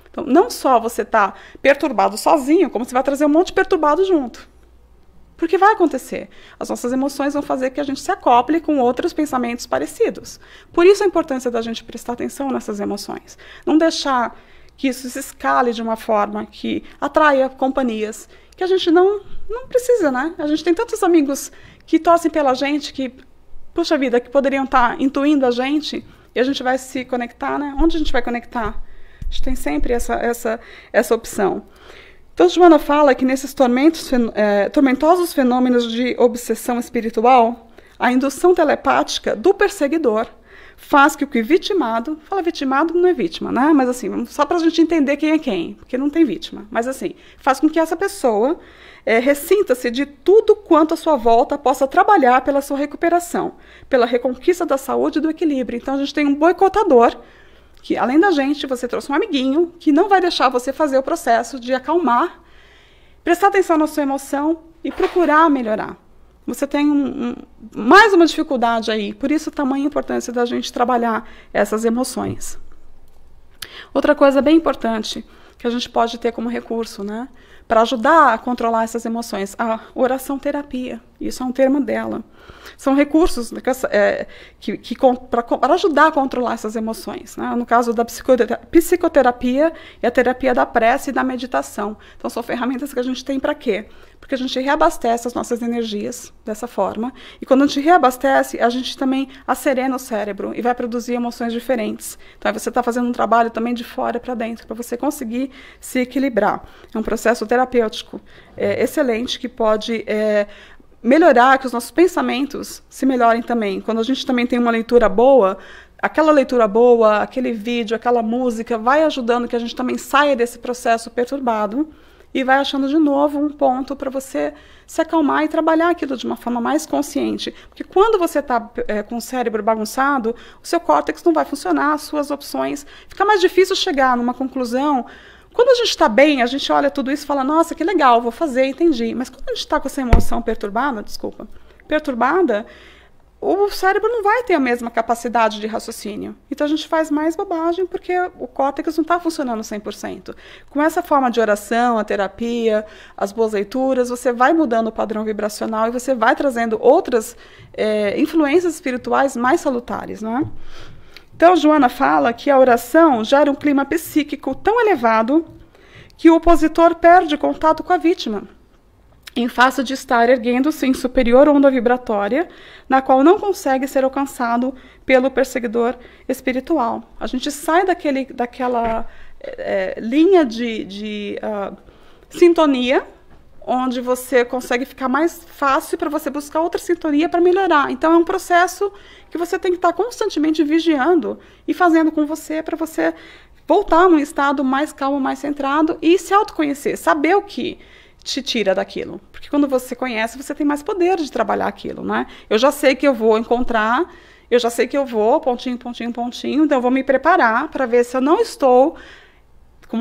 Então, não só você está perturbado sozinho, como você vai trazer um monte de perturbado junto. Porque vai acontecer. As nossas emoções vão fazer que a gente se acople com outros pensamentos parecidos. Por isso a importância da gente prestar atenção nessas emoções. Não deixar que isso se escale de uma forma que atraia companhias que a gente não precisa, né? A gente tem tantos amigos que torcem pela gente, que, puxa vida, que poderiam estar intuindo a gente, e a gente vai se conectar, né? Onde a gente vai conectar? A gente tem sempre essa opção. Então, Joana fala que nesses tormentosos fenômenos de obsessão espiritual, a indução telepática do perseguidor faz que o que vitimado, fala vitimado não é vítima, né? Mas assim, só para a gente entender quem é quem, porque não tem vítima, mas assim, faz com que essa pessoa ressinta-se de tudo quanto à sua volta possa trabalhar pela sua recuperação, pela reconquista da saúde e do equilíbrio. Então, a gente tem um boicotador, que além da gente, você trouxe um amiguinho que não vai deixar você fazer o processo de acalmar, prestar atenção na sua emoção e procurar melhorar. Você tem mais uma dificuldade aí, por isso tamanha importância da gente trabalhar essas emoções. Outra coisa bem importante que a gente pode ter como recurso, né, para ajudar a controlar essas emoções, a oração terapia, isso é um termo dela. São recursos para ajudar a controlar essas emoções, né? No caso da psicoterapia e a terapia da prece e da meditação. Então, são ferramentas que a gente tem para quê? Porque a gente reabastece as nossas energias dessa forma. E quando a gente reabastece, a gente também acerena o cérebro e vai produzir emoções diferentes. Então, você está fazendo um trabalho também de fora para dentro, para você conseguir se equilibrar. É um processo terapêutico excelente que pode melhorar, que os nossos pensamentos se melhorem também. Quando a gente também tem uma leitura boa, aquela leitura boa, aquele vídeo, aquela música, vai ajudando que a gente também saia desse processo perturbado e vai achando de novo um ponto para você se acalmar e trabalhar aquilo de uma forma mais consciente. Porque quando você está com o cérebro bagunçado, o seu córtex não vai funcionar, as suas opções, fica mais difícil chegar numa conclusão. Quando a gente está bem, a gente olha tudo isso e fala, nossa, que legal, vou fazer, entendi. Mas quando a gente está com essa emoção perturbada, o cérebro não vai ter a mesma capacidade de raciocínio. Então a gente faz mais bobagem porque o córtex não está funcionando 100%. Com essa forma de oração, a terapia, as boas leituras, você vai mudando o padrão vibracional e você vai trazendo outras influências espirituais mais salutares, não é? Então, Joana fala que a oração gera um clima psíquico tão elevado que o opositor perde contato com a vítima, em face de estar erguendo-se em superior onda vibratória, na qual não consegue ser alcançado pelo perseguidor espiritual. A gente sai daquela linha de sintonia, onde você consegue ficar mais fácil para você buscar outra sintonia para melhorar. Então, é um processo que você tem que estar constantemente vigiando e fazendo com você para você voltar a um estado mais calmo, mais centrado e se autoconhecer, saber o que te tira daquilo. Porque quando você conhece, você tem mais poder de trabalhar aquilo, né? Eu já sei que eu vou encontrar, eu já sei que eu vou, pontinho, pontinho, pontinho, então eu vou me preparar para ver se eu não estou com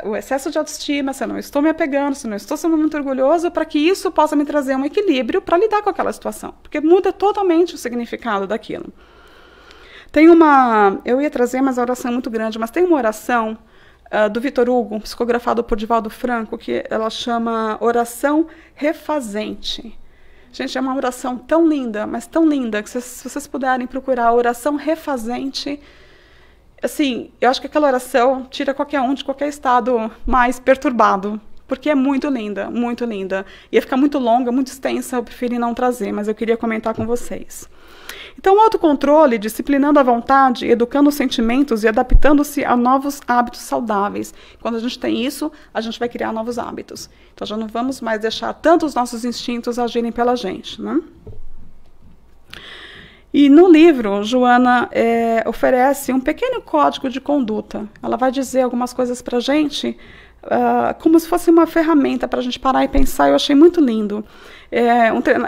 o excesso de autoestima, se eu não estou me apegando, se eu não estou sendo muito orgulhoso, para que isso possa me trazer um equilíbrio para lidar com aquela situação. Porque muda totalmente o significado daquilo. Eu ia trazer, mas a oração é muito grande, mas tem uma oração do Vitor Hugo, psicografado por Divaldo Franco, que ela chama Oração Refazente. Gente, é uma oração tão linda, mas tão linda, que se vocês puderem procurar Oração Refazente, assim, eu acho que aquela oração tira qualquer um de qualquer estado mais perturbado, porque é muito linda, muito linda. Ia ficar muito longa, muito extensa, eu preferi não trazer, mas eu queria comentar com vocês. Então, o autocontrole, disciplinando a vontade, educando os sentimentos e adaptando-se a novos hábitos saudáveis. Quando a gente tem isso, a gente vai criar novos hábitos. Então, já não vamos mais deixar tanto os nossos instintos agirem pela gente, né? E no livro, Joana oferece um pequeno código de conduta. Ela vai dizer algumas coisas para a gente, como se fosse uma ferramenta para a gente parar e pensar. Eu achei muito lindo.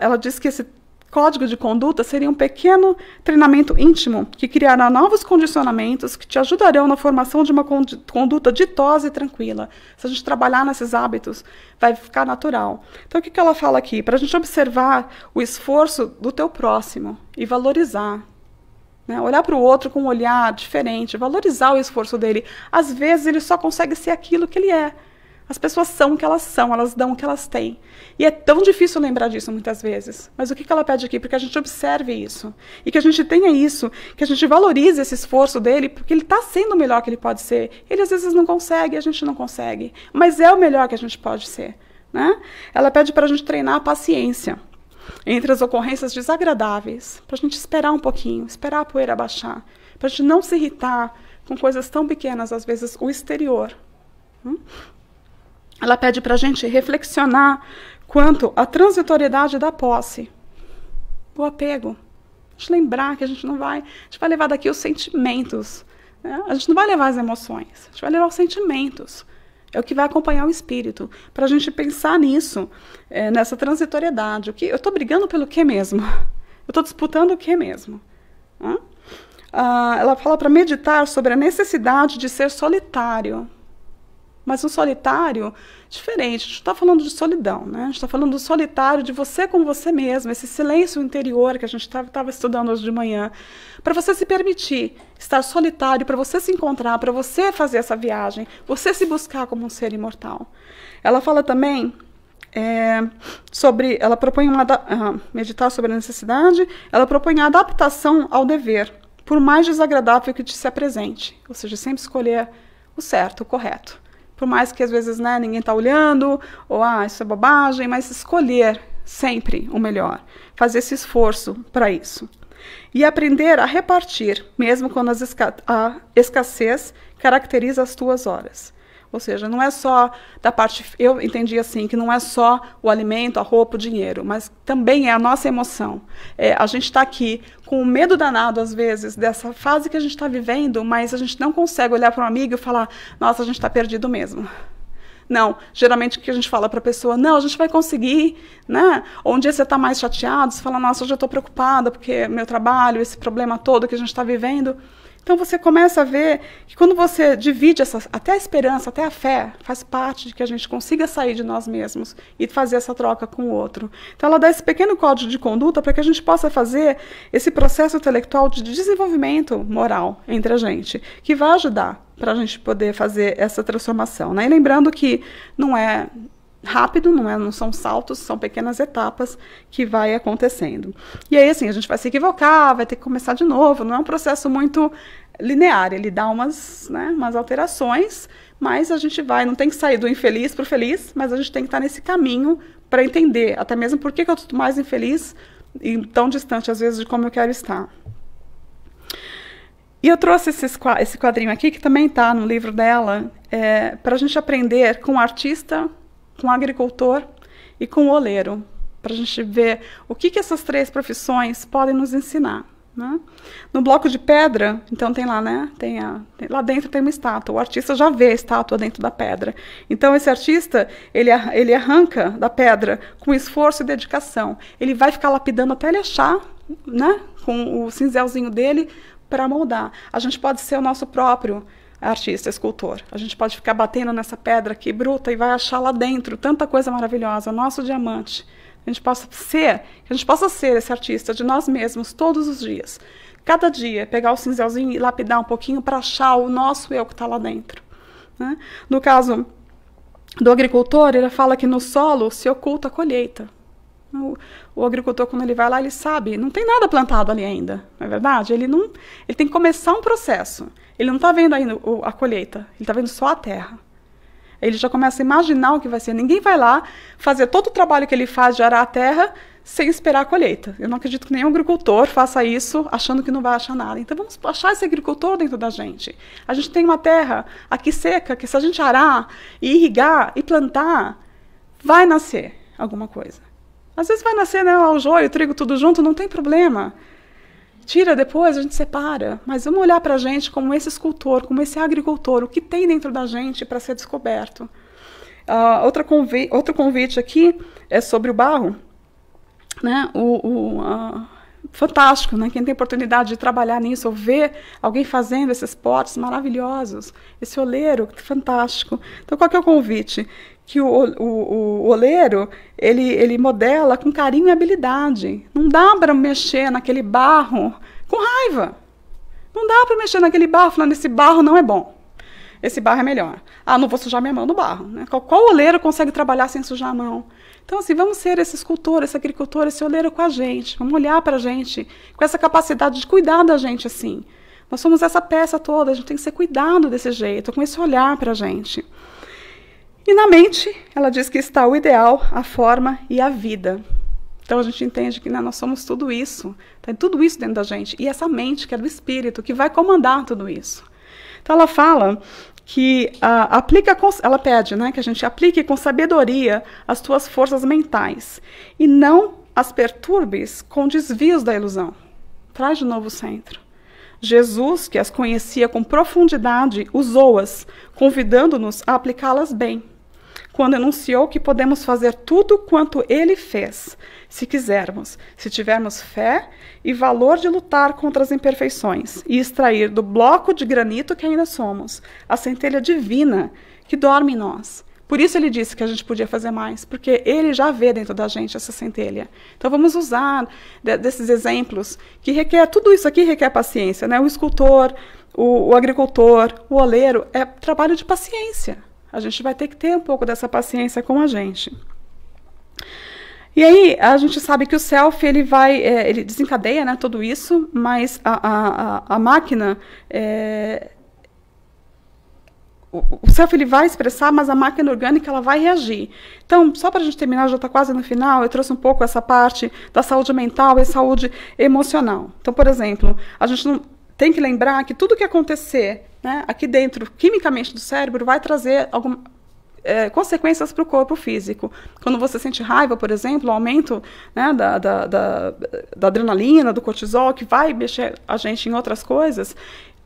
Ela diz que esse código de conduta seria um pequeno treinamento íntimo que criará novos condicionamentos que te ajudarão na formação de uma conduta ditosa e tranquila. Se a gente trabalhar nesses hábitos, vai ficar natural. Então, o que ela fala aqui? Para a gente observar o esforço do teu próximo e valorizar. Né? Olhar para o outro com um olhar diferente, valorizar o esforço dele. Às vezes, ele só consegue ser aquilo que ele é. As pessoas são o que elas são, elas dão o que elas têm. E é tão difícil lembrar disso muitas vezes. Mas o que ela pede aqui? Porque a gente observe isso. E que a gente tenha isso, que a gente valorize esse esforço dele, porque ele está sendo o melhor que ele pode ser. Ele às vezes não consegue, a gente não consegue. Mas é o melhor que a gente pode ser. Né? Ela pede para a gente treinar a paciência entre as ocorrências desagradáveis, para a gente esperar um pouquinho, esperar a poeira baixar, para a gente não se irritar com coisas tão pequenas, às vezes o exterior. Ela pede para a gente reflexionar quanto à transitoriedade da posse, o apego. A gente lembrar que a gente vai levar daqui os sentimentos, né? A gente não vai levar as emoções, a gente vai levar os sentimentos. É o que vai acompanhar o espírito, para a gente pensar nisso, nessa transitoriedade. Eu estou brigando pelo que mesmo? Eu estou disputando o que mesmo? Ela fala para meditar sobre a necessidade de ser solitário. Mas um solitário diferente. A gente está falando de solidão, né? A gente está falando do solitário, de você com você mesmo, esse silêncio interior que a gente estava estudando hoje de manhã, para você se permitir estar solitário, para você se encontrar, para você fazer essa viagem, você se buscar como um ser imortal. Ela fala também ela propõe meditar sobre a necessidade, ela propõe a adaptação ao dever, por mais desagradável que te se apresente. Ou seja, sempre escolher o certo, o correto. Por mais que às vezes ninguém está olhando, ou isso é bobagem, mas escolher sempre o melhor. Fazer esse esforço para isso. E aprender a repartir, mesmo quando a escassez caracteriza as tuas horas. Ou seja, não é só da parte... Eu entendi assim, que não é só o alimento, a roupa, o dinheiro, mas também é a nossa emoção. A gente está aqui com um medo danado, às vezes, dessa fase que a gente está vivendo, mas a gente não consegue olhar para um amigo e falar, nossa, a gente está perdido mesmo. Não, geralmente o que a gente fala para a pessoa, não, a gente vai conseguir, né? Ou um dia você está mais chateado, você fala, nossa, eu já estou preocupada, porque meu trabalho, esse problema todo que a gente está vivendo... Então, você começa a ver que quando você divide até a esperança, até a fé, faz parte de que a gente consiga sair de nós mesmos e fazer essa troca com o outro. Então, ela dá esse pequeno código de conduta para que a gente possa fazer esse processo intelectual de desenvolvimento moral entre a gente, que vai ajudar para a gente poder fazer essa transformação. Né? E lembrando que não é rápido, não são saltos, são pequenas etapas que vai acontecendo. E aí, assim, a gente vai se equivocar, vai ter que começar de novo, não é um processo muito linear, ele dá umas alterações, mas a gente não tem que sair do infeliz para o feliz, mas a gente tem que estar nesse caminho para entender, até mesmo por que eu estou mais infeliz e tão distante, às vezes, de como eu quero estar. E eu trouxe esse quadrinho aqui, que também está no livro dela, para a gente aprender com o artista, com o agricultor e com o oleiro, para a gente ver o que essas três profissões podem nos ensinar. Né? No bloco de pedra, então tem lá, né? Lá dentro tem uma estátua. O artista já vê a estátua dentro da pedra. Então esse artista, ele arranca da pedra com esforço e dedicação. Ele vai ficar lapidando até ele achar, né? Com o cinzelzinho dele para moldar. A gente pode ser o nosso próprio artista, escultor. A gente pode ficar batendo nessa pedra aqui bruta e vai achar lá dentro tanta coisa maravilhosa, nosso diamante. A gente possa ser esse artista de nós mesmos todos os dias. Cada dia, pegar o cinzelzinho e lapidar um pouquinho para achar o nosso eu que está lá dentro. Né? No caso do agricultor, ele fala que no solo se oculta a colheita. O agricultor, quando ele vai lá, ele sabe, não tem nada plantado ali ainda, não é verdade? Ele tem que começar um processo. Ele não está vendo ainda a colheita, ele está vendo só a terra. Ele já começa a imaginar o que vai ser. Ninguém vai lá fazer todo o trabalho que ele faz de arar a terra sem esperar a colheita. Eu não acredito que nenhum agricultor faça isso achando que não vai achar nada. Então vamos achar esse agricultor dentro da gente. A gente tem uma terra aqui seca, que se a gente arar e irrigar e plantar, vai nascer alguma coisa. Às vezes vai nascer, né, o joio, o trigo, tudo junto, não tem problema. Tira depois, a gente separa. Mas vamos olhar para a gente como esse escultor, como esse agricultor, o que tem dentro da gente para ser descoberto. Outro convite aqui é sobre o barro. Né? Fantástico, né? Quem tem oportunidade de trabalhar nisso, ou ver alguém fazendo esses potes maravilhosos, esse oleiro, fantástico. Então, qual que é o convite? Que o oleiro, ele modela com carinho e habilidade. Não dá para mexer naquele barro com raiva. Não dá para mexer naquele barro falando, esse barro não é bom. Esse barro é melhor. Ah, não vou sujar minha mão no barro. Né? Qual oleiro consegue trabalhar sem sujar a mão? Então, assim, vamos ser esse escultor, esse agricultor, esse oleiro com a gente. Vamos olhar para a gente com essa capacidade de cuidar da gente, assim. Nós somos essa peça toda, a gente tem que ser cuidado desse jeito, com esse olhar para a gente. E na mente, ela diz que está o ideal, a forma e a vida. Então, a gente entende que, né, nós somos tudo isso. Tem tudo isso dentro da gente. E essa mente, que é do espírito, que vai comandar tudo isso. Então, ela fala que ela pede, né, que a gente aplique com sabedoria as tuas forças mentais e não as perturbes com desvios da ilusão. Traz de novo o centro. Jesus, que as conhecia com profundidade, usou-as, convidando-nos a aplicá-las bem, quando enunciou que podemos fazer tudo quanto ele fez, se quisermos, se tivermos fé e valor de lutar contra as imperfeições e extrair do bloco de granito que ainda somos a centelha divina que dorme em nós. Por isso ele disse que a gente podia fazer mais, porque ele já vê dentro da gente essa centelha. Então vamos usar desses exemplos, que requer, tudo isso aqui requer paciência, né? O escultor, o agricultor, o oleiro, é trabalho de paciência. A gente vai ter que ter um pouco dessa paciência com a gente. E aí, a gente sabe que o self, ele desencadeia, né, tudo isso, mas a máquina, o self ele vai expressar, mas a máquina orgânica ela vai reagir. Então, só para a gente terminar, já está quase no final, eu trouxe um pouco essa parte da saúde mental e saúde emocional. Então, por exemplo, a gente não tem que lembrar que tudo que acontecer, né, aqui dentro, quimicamente do cérebro, vai trazer consequências para o corpo físico. Quando você sente raiva, por exemplo, o aumento, né, da adrenalina, do cortisol, que vai mexer a gente em outras coisas,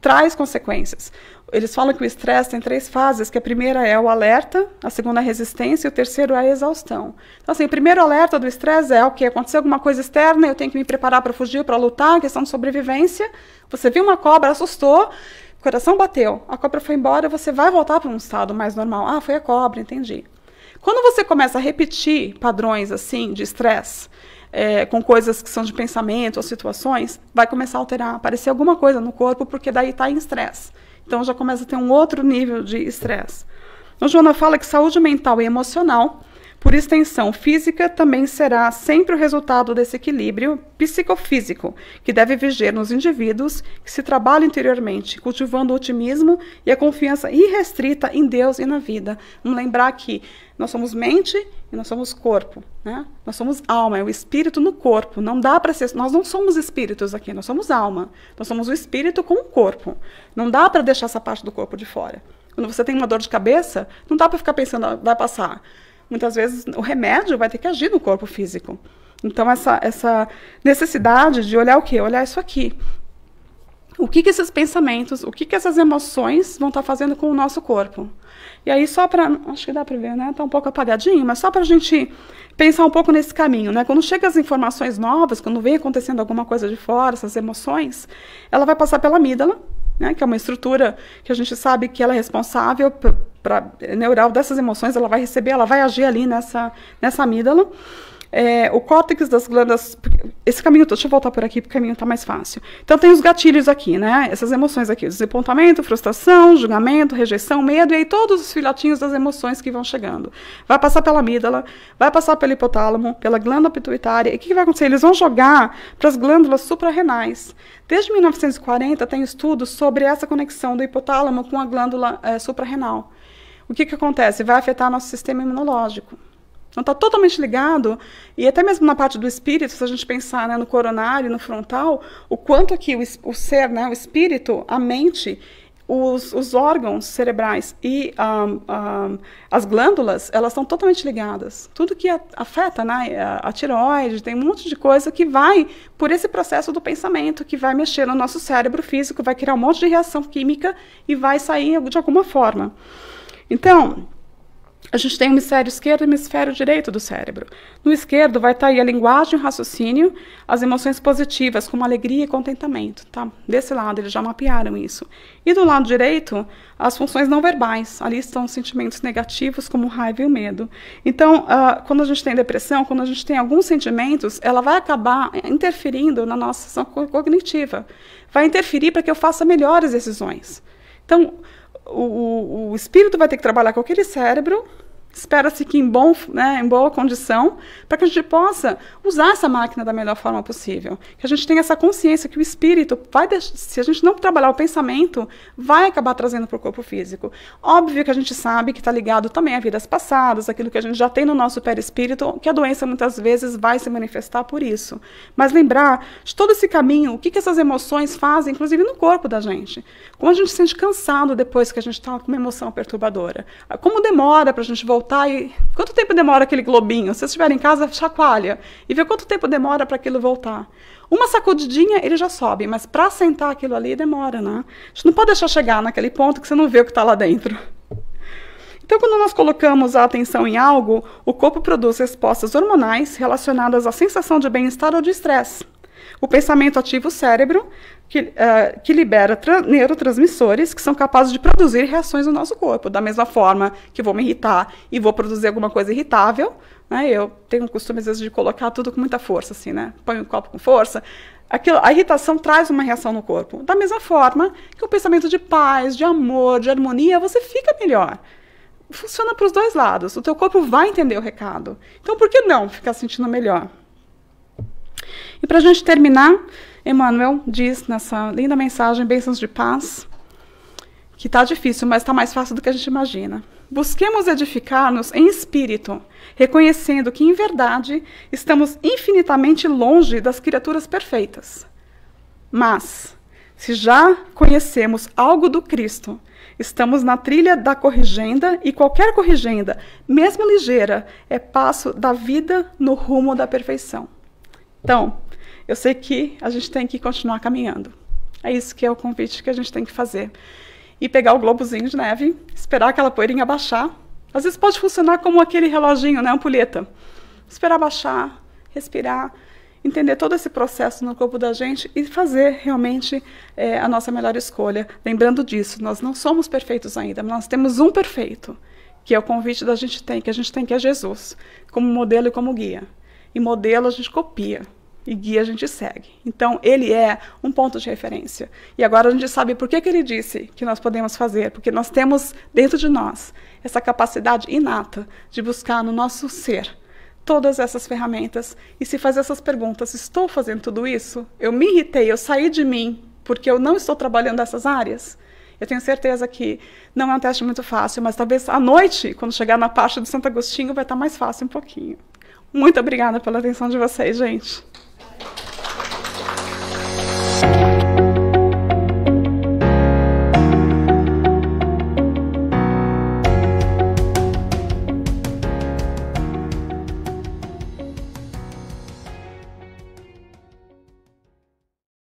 traz consequências. Eles falam que o estresse tem 3 fases, que a primeira é o alerta, a segunda é a resistência e o terceiro é a exaustão. Então, assim, o primeiro alerta do estresse é, ok, aconteceu alguma coisa externa, eu tenho que me preparar para fugir, para lutar, questão de sobrevivência. Você viu uma cobra, assustou, o coração bateu, a cobra foi embora, você vai voltar para um estado mais normal. Ah, foi a cobra, entendi. Quando você começa a repetir padrões assim de estresse, com coisas que são de pensamento ou situações, vai começar a alterar, aparecer alguma coisa no corpo, porque daí está em estresse. Então já começa a ter um outro nível de estresse. Então, Joana fala que saúde mental e emocional, por extensão física, também será sempre o resultado desse equilíbrio psicofísico, que deve viger nos indivíduos que se trabalham interiormente, cultivando o otimismo e a confiança irrestrita em Deus e na vida. Vamos lembrar que nós somos mente e nós somos corpo, né? Nós somos alma, é o espírito no corpo. Não dá para ser, nós não somos espíritos aqui, nós somos alma. Nós somos o espírito com o corpo. Não dá para deixar essa parte do corpo de fora. Quando você tem uma dor de cabeça, não dá para ficar pensando, ah, vai passar. Muitas vezes o remédio vai ter que agir no corpo físico. Então, essa necessidade de olhar o quê? Olhar isso aqui. O que esses pensamentos, o que essas emoções vão estar fazendo com o nosso corpo? E aí, só para... Acho que dá para ver, né? Está um pouco apagadinho, mas só para a gente pensar um pouco nesse caminho, né? Quando chegam as informações novas, quando vem acontecendo alguma coisa de fora, essas emoções, ela vai passar pela amígdala, né? Que é uma estrutura que a gente sabe que ela é responsável neural dessas emoções, ela vai receber, ela vai agir ali nessa amígdala. O córtex das glândulas, esse caminho todo, deixa eu voltar por aqui, porque o caminho está mais fácil. Então tem os gatilhos aqui, né? Essas emoções aqui, desapontamento, frustração, julgamento, rejeição, medo, e aí todos os filhotinhos das emoções que vão chegando. Vai passar pela amígdala, vai passar pelo hipotálamo, pela glândula pituitária, e o que vai acontecer? Eles vão jogar para as glândulas suprarrenais. Desde 1940 tem estudos sobre essa conexão do hipotálamo com a glândula suprarrenal. O que acontece? Vai afetar nosso sistema imunológico. Então está totalmente ligado, e até mesmo na parte do espírito, se a gente pensar, né, no coronário, no frontal, o quanto aqui o ser, né, o espírito, a mente, os órgãos cerebrais e as glândulas, elas estão totalmente ligadas. Tudo que afeta, né, a tireoide, tem um monte de coisa que vai por esse processo do pensamento, que vai mexer no nosso cérebro físico, vai criar um monte de reação química e vai sair de alguma forma. Então, a gente tem o hemisfério esquerdo e o hemisfério direito do cérebro. No esquerdo vai estar aí a linguagem, o raciocínio, as emoções positivas, como alegria e contentamento. Tá? Desse lado, eles já mapearam isso. E do lado direito, as funções não verbais. Ali estão os sentimentos negativos, como raiva e o medo. Então, quando a gente tem depressão, quando a gente tem alguns sentimentos, ela vai acabar interferindo na nossa ação cognitiva. Vai interferir para que eu faça melhores decisões. Então, o espírito vai ter que trabalhar com aquele cérebro, espera-se que em boa condição, para que a gente possa usar essa máquina da melhor forma possível. Que a gente tenha essa consciência que o espírito, se a gente não trabalhar o pensamento, vai acabar trazendo para o corpo físico. Óbvio que a gente sabe que está ligado também a vidas passadas, aquilo que a gente já tem no nosso perispírito, que a doença muitas vezes vai se manifestar por isso. Mas lembrar de todo esse caminho, o que essas emoções fazem, inclusive no corpo da gente. Como a gente se sente cansado depois que a gente está com uma emoção perturbadora. Como demora para a gente voltar e quanto tempo demora aquele globinho? Se você estiver em casa, chacoalha e vê quanto tempo demora para aquilo voltar. Uma sacudidinha, ele já sobe, mas para sentar aquilo ali demora, né? A gente não pode deixar chegar naquele ponto que você não vê o que está lá dentro. Então, quando nós colocamos a atenção em algo, o corpo produz respostas hormonais relacionadas à sensação de bem-estar ou de estresse. O pensamento ativa o cérebro, que libera neurotransmissores que são capazes de produzir reações no nosso corpo. Da mesma forma que vou me irritar e vou produzir alguma coisa irritável, né? Eu tenho o costume, às vezes, de colocar tudo com muita força, assim, né? Põe o copo com força. A irritação traz uma reação no corpo. Da mesma forma que o pensamento de paz, de amor, de harmonia, você fica melhor. Funciona para os dois lados. O teu corpo vai entender o recado. Então, por que não ficar se sentindo melhor? E para a gente terminar, Emmanuel diz nessa linda mensagem, Bênçãos de Paz, que está difícil, mas está mais fácil do que a gente imagina. Busquemos edificar-nos em espírito, reconhecendo que, em verdade, estamos infinitamente longe das criaturas perfeitas. Mas, se já conhecemos algo do Cristo, estamos na trilha da corrigenda, e qualquer corrigenda, mesmo ligeira, é passo da vida no rumo da perfeição. Então, eu sei que a gente tem que continuar caminhando. É isso que é o convite que a gente tem que fazer. E pegar o globozinho de neve, esperar aquela poeirinha baixar. Às vezes pode funcionar como aquele reloginho, né, ampulheta. Esperar baixar, respirar, entender todo esse processo no corpo da gente e fazer realmente a nossa melhor escolha. Lembrando disso, nós não somos perfeitos ainda, mas nós temos um perfeito, que é o convite que a gente tem, que é Jesus, como modelo e como guia. E modelo a gente copia, e guia a gente segue. Então, ele é um ponto de referência. E agora a gente sabe por que ele disse que nós podemos fazer, porque nós temos dentro de nós essa capacidade inata de buscar no nosso ser todas essas ferramentas e se fazer essas perguntas. Estou fazendo tudo isso? Eu me irritei, eu saí de mim porque eu não estou trabalhando nessas áreas? Eu tenho certeza que não é um teste muito fácil, mas talvez à noite, quando chegar na parte do Santo Agostinho, vai estar mais fácil um pouquinho. Muito obrigada pela atenção de vocês, gente.